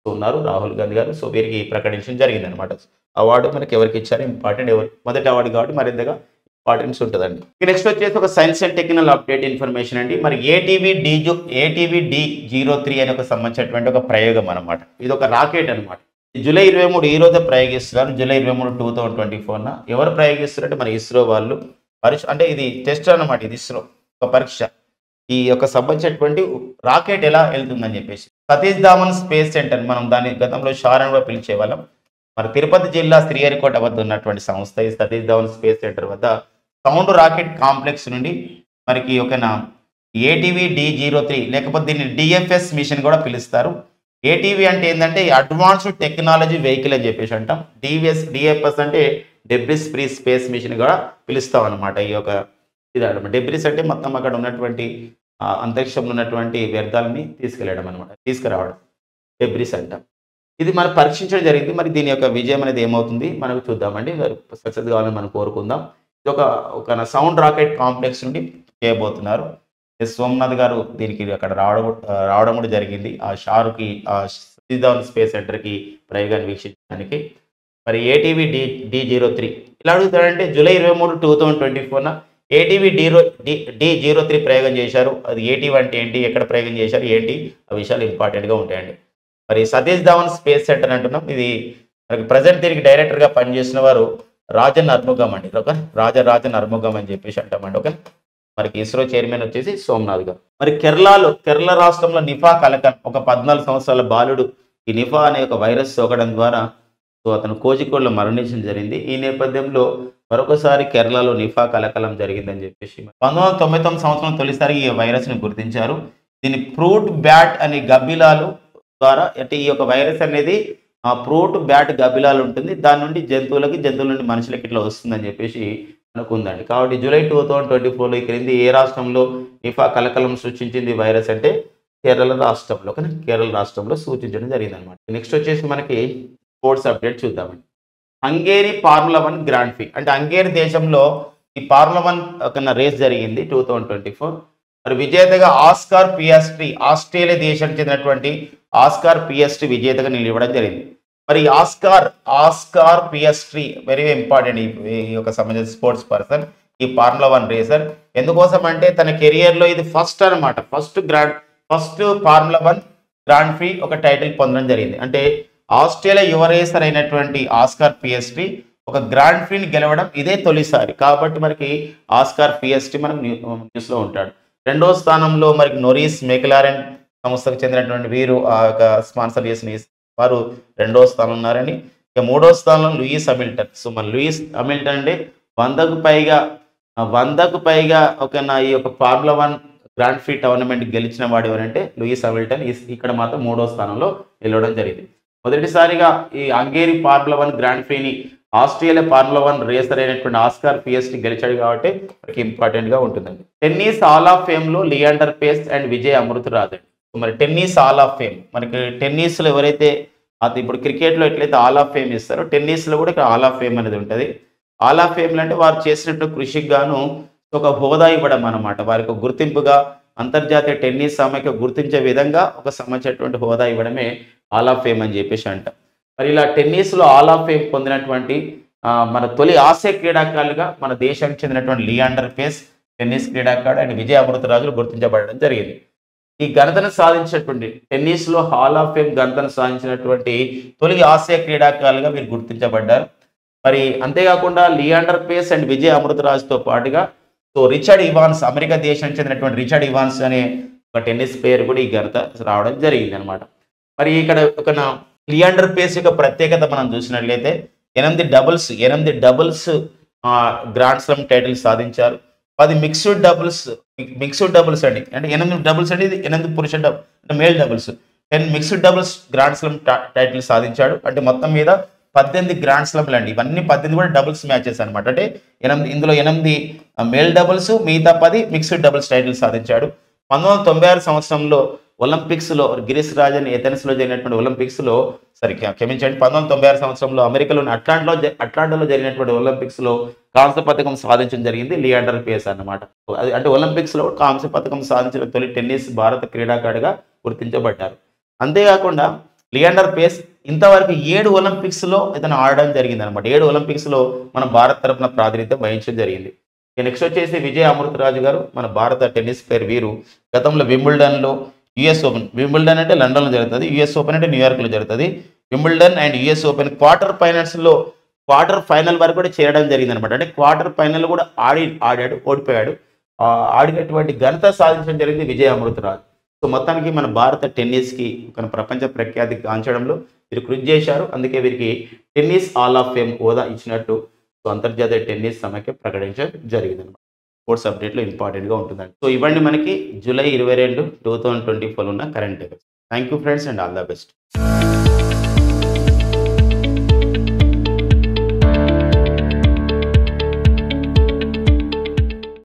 ఉన్నారు రాహుల్ గాంధీ గారు. సో వీరికి ప్రకటించడం జరిగిందనమాట. అవార్డు మనకి ఎవరికి ఇచ్చారు ఇంపార్టెంట్, మొదటి అవార్డు కాబట్టి మరింతగా ఇంపార్టెన్స్ ఉంటుందండి. నెక్స్ట్ వచ్చేసి ఒక science and technical update information అండి. మరి ఏటీవీ D03 అనే ఒక సంబంధించినటువంటి ఒక ప్రయోగం అనమాట. ఇది ఒక రాకెట్ అనమాట. జూలై 23 ఈ రోజు ప్రయోగిస్తున్నారు. జూలై 23, 2024 ఎవరు ప్రయోగిస్తున్నారంటే మన ఇస్రో వాళ్ళు అంటే ఇది టెస్ట్ అనమాట. ఇది ఇస్రో ఒక పరీక్ష. ఈ యొక్క సంబంధించినటువంటి రాకెట్ ఎలా వెళ్తుందని చెప్పేసి సతీష్ ధావన్ స్పేస్ సెంటర్, మనం దాన్ని గతంలో షార్ అని కూడా పిలిచేవాళ్ళం. మరి తిరుపతి జిల్లా శ్రీహరికోట వద్ద ఉన్నటువంటి సంస్థ ఈ సతీష్ ధావన్ స్పేస్ సెంటర్ వద్ద సౌండ్ రాకెట్ కాంప్లెక్స్ నుండి మనకి ఒక ఏటీవీ D03 లేకపోతే దీన్ని డిఎఫ్ఎస్ మిషన్ కూడా పిలుస్తారు. ఏటీవీ అంటే ఏంటంటే అడ్వాన్స్డ్ టెక్నాలజీ వెహికల్ అని చెప్పేసి అంటాం. డిఎఫ్ఎస్ అంటే డెబ్రిస్ ఫ్రీ స్పేస్ మిషన్ కూడా పిలుస్తాం అనమాట. ఈ యొక్క ఇది అనమాట. డెబ్రిస్ అంటే మొత్తం అక్కడ ఉన్నటువంటి అంతరిక్షంలో ఉన్నటువంటి వ్యర్థాలని తీసుకెళ్ళడం అనమాట, తీసుకురావడం డెబ్రిస్ అంటాం. ఇది మనం పరీక్షించడం జరిగింది. మరి దీని యొక్క విజయం అనేది ఏమవుతుంది మనకు చూద్దామండి. సక్సెస్ కావాలని మనం కోరుకుందాం. ఇది ఒక సౌండ్ రాకెట్ కాంప్లెక్స్ నుండి చేయబోతున్నారు. సోమనాథ్ గారు దీనికి అక్కడ రావడం కూడా జరిగింది. ఆ షారుకి సతీష్ ధావన్ స్పేస్ సెంటర్కి ప్రయోగాన్ని వీక్షించడానికి. మరి ఏటీవీ D03 ఇలా అడుగుతాడంటే జూలై 23, 2024 ఏటీవీ D03 ప్రయోగం చేశారు. అది ఏటీవీ అంటే ఏంటి, ఎక్కడ ప్రయోగం చేశారు ఏంటి, ఆ విషయాలు ఇంపార్టెంట్గా ఉంటాయండి. మరి సతీష్ ధావన్ స్పేస్ సెంటర్ అంటున్నాం. ఇది మనకి ప్రజెంట్ దీనికి డైరెక్టర్గా పనిచేసిన వారు రాజన్ అర్ముగం అండి. ఓకే, రాజన్ అర్ముగం అని చెప్పేసి అంటామండి. ఓకే, మనకి ఇస్రో చైర్మన్ వచ్చేసి సోమనాథ్ గారు. మరి కేరళ రాష్ట్రంలో నిఫా కలకన్ ఒక 14 సంవత్సరాల బాలుడు ఈ నిఫా అనే ఒక వైరస్ సోకడం ద్వారా అతను కోజికోడ్లో మరణించడం జరిగింది. ఈ నేపథ్యంలో మరొకసారి కేరళలో నిఫా కలకలం జరిగిందని చెప్పేసి 1999 సంవత్సరం తొలిసారి ఈ వైరస్ని గుర్తించారు. దీన్ని ఫ్రూట్ బ్యాట్ అనే గబ్బిలాలు ద్వారా, అంటే ఈ యొక్క వైరస్ అనేది ఫ్రూట్ బ్యాట్ గబ్బిలాలు ఉంటుంది, దాని నుండి జంతువుల నుండి మనుషులకి ఇట్లా వస్తుందని చెప్పేసి అనుకుందండి. కాబట్టి జూలై 2024 ఈ క్రింది ఏ రాష్ట్రంలో నిఫా కలకలం సృష్టించింది వైరస్ అంటే కేరళ రాష్ట్రంలో. కానీ కేరళ రాష్ట్రంలో సూచించడం జరిగింది అనమాట. నెక్స్ట్ వచ్చేసి మనకి స్పోర్ట్స్ అప్డేట్ చూద్దామండి. హంగేరీ ఫార్ములా 1 గ్రాండ్ ప్రీ అంటే హంగేరీ దేశంలో ఈ ఫార్ములా 1 రేస్ జరిగింది 2024. మరి విజేతగా ఆస్కార్ పియాస్ట్రీ, ఆస్ట్రేలియా దేశానికి చెందినటువంటి ఆస్కార్ పియాస్ట్రీ విజేతగా నిలవడం జరిగింది. మరి ఆస్కార్ పియాస్ట్రీ వెరీ ఇంపార్టెంట్ ఈ యొక్క సంబంధించిన స్పోర్ట్స్ పర్సన్, ఈ ఫార్ములా 1 రేసర్. ఎందుకోసం అంటే తన కెరియర్లో ఇది ఫస్ట్ అనమాట, ఫస్ట్ ఫార్ములా 1 గ్రాండ్ ప్రీ ఒక టైటిల్ పొందడం జరిగింది. అంటే ఆస్ట్రేలియా యువ రేసర్ అయినటువంటి ఆస్కార్ పియాస్ట్రీ ఒక గ్రాండ్ ప్రీని గెలవడం ఇదే తొలిసారి. కాబట్టి మనకి ఆస్కార్ పియాస్ట్రీ మనకు న్యూస్లో ఉంటాడు. రెండో స్థానంలో మనకి నొరీస్ మెక్లారెన్ సంస్థకు చెందినటువంటి వీరు ఆ యొక్క స్పాన్సర్ చేసిన వారు రెండో స్థానం ఉన్నారని. ఇక మూడో స్థానంలో లూయిస్ హామిల్టన్. సో మన లూయిస్ హామిల్టన్ అంటే 100కు పైగా ఈ యొక్క ఫార్ములా 1 గ్రాండ్ ప్రీ టోర్నమెంట్ గెలిచిన వాడు ఎవరంటే లూయిస్ హామిల్టన్. ఇక్కడ మాత్రం మూడో స్థానంలో నిలవడం జరిగింది. మొదటిసారిగా ఈ హంగేరీ ఫార్ములా 1 గ్రాండ్ ప్రీని ఆస్ట్రేలియా ఫార్ములా 1 రేసర్ అయినటువంటి ఆస్కార్ పియాస్ట్రీ గెలిచాడు కాబట్టి మనకి ఇంపార్టెంట్ గా ఉంటుందండి. టెన్నిస్ హాల్ ఆఫ్ ఫేమ్ లో లియాండర్ పేస్ అండ్ విజయ్ అమృతరాజ్ అండి. మరి టెన్నిస్ హాల్ ఆఫ్ ఫేమ్ మనకి టెన్నిస్లో ఎవరైతే అది ఇప్పుడు క్రికెట్లో ఎట్లయితే హాల్ ఆఫ్ ఫేమ్ ఇస్తారో టెన్నిస్లో కూడా ఇక్కడ హాల్ ఆఫ్ ఫేమ్ అనేది ఉంటుంది. హాల్ ఆఫ్ ఫేమ్ అంటే వారు చేసినట్టు కృషికి గాను ఒక హోదా ఇవ్వడం అనమాట. వారికి గుర్తింపుగా అంతర్జాతీయ టెన్నిస్ సమైక్య గుర్తించే విధంగా ఒక సంబంధించినటువంటి హోదా ఇవ్వడమే హాల్ ఆఫ్ ఫేమ్ అని చెప్పేసి అంటాం. మరి ఇలా టెన్నిస్లో హాల్ ఆఫ్ ఫేమ్ పొందినటువంటి మన తొలి ఆసియా క్రీడాకారులుగా మన దేశానికి చెందినటువంటి లియాండర్ పేస్ టెన్నిస్ క్రీడాకారుడు అండ్ విజయ్ అమృతరాజులు గుర్తించబడడం జరిగింది. ఈ ఘనతను సాధించినటువంటి టెన్నిస్లో హాల్ ఆఫ్ ఫేమ్ ఘనతను సాధించినటువంటి తొలి ఆసియా క్రీడాకారులుగా వీరు గుర్తించబడ్డారు. మరి అంతేకాకుండా లియాండర్ పేస్ అండ్ విజయ్ అమృతరాజుతో పాటుగా రిచర్డ్ ఇవాన్స్, అమెరికా దేశానికి చెందినటువంటి రిచర్డ్ ఇవాన్స్ అనే ఒక టెన్నిస్ ప్లేయర్ కూడా ఈ ఘనత రావడం జరిగింది అనమాట. మరి ఇక్కడ ఒక లియాండర్ పేస్ యొక్క ప్రత్యేకత మనం చూసినట్లయితే 8 డబుల్స్ గ్రాండ్ స్లామ్ టైటిల్ సాధించారు. 10 మిక్స్డ్ డబుల్స్ అండి, అంటే 8 డబుల్స్ అండి, ఇది 8 పురుష male doubles, 10 mixed doubles grand slam title సాధించాడు. అంటే మొత్తం మీద 18 గ్రాండ్ స్లామ్లు అండి. ఇవన్నీ 18 కూడా డబుల్స్ మ్యాచెస్ అనమాట. అంటే ఇందులో 8 మేల్ డబుల్స్, మిగతా 10 మిక్స్డ్ డబుల్స్ టైటిల్ సాధించాడు. 1996 సంవత్సరంలో ఒలింపిక్స్లో గిరీష్ రాజన్ ఏథెన్స్లో జరిగినటువంటి ఒలింపిక్స్లో క్షమించండి 1996 సంవత్సరంలో అమెరికాలోని అట్లాంటాలో జరిగినటువంటి ఒలింపిక్స్లో కాంస్య పథకం సాధించడం జరిగింది లియాండర్ పేస్ అన్నమాట. అది అంటే ఒలింపిక్స్లో కాంస్య పథకం సాధించిన తొలి టెన్నిస్ భారత క్రీడాకారుడిగా గుర్తించబడ్డారు. అంతేకాకుండా లియాండర్ పేస్ ఇంతవరకు 7 ఒలింపిక్స్లో ఇతను ఆడడం జరిగింది అనమాట. 7 ఒలింపిక్స్లో మన భారత తరఫున ప్రాతినిధ్యం వహించడం జరిగింది. నెక్స్ట్ వచ్చేసి విజయ్ అమృతరాజు గారు మన భారత టెన్నిస్ ప్లేయర్. వీరు గతంలో వింబుల్డన్లో, యుఎస్ ఓపెన్, వింబుల్డన్ అంటే లండన్లో జరుగుతుంది, యుఎస్ ఓపెన్ అంటే న్యూయార్క్లో జరుగుతుంది. Wimbledon and US open quarter final వరకు కూడా చేరడం జరిగింది అనమాట. అంటే క్వార్టర్ ఫైనల్ కూడా ఆడాడు, ఓడిపోయాడు. ఆడినటువంటి ఘనత సాధించడం జరిగింది విజయ్ అమృతరాజు. సో మొత్తానికి మన భారత టెన్నిస్కి ఒక ప్రపంచ ప్రఖ్యాతి గాంచడంలో వీరు కృషి చేశారు. అందుకే వీరికి టెన్నిస్ హాల్ ఆఫ్ ఫేమ్ హోదా ఇచ్చినట్టు సో అంతర్జాతీయ టెన్నిస్ సమైక్య ప్రకటించడం జరిగింది. స్పోర్ట్స్ అప్డేట్లో ఇంపార్టెంట్గా ఉంటుందండి. సో ఇవ్వండి మనకి జూలై 22, 2024 ఉన్న current affairs. Thank you friends and all the best.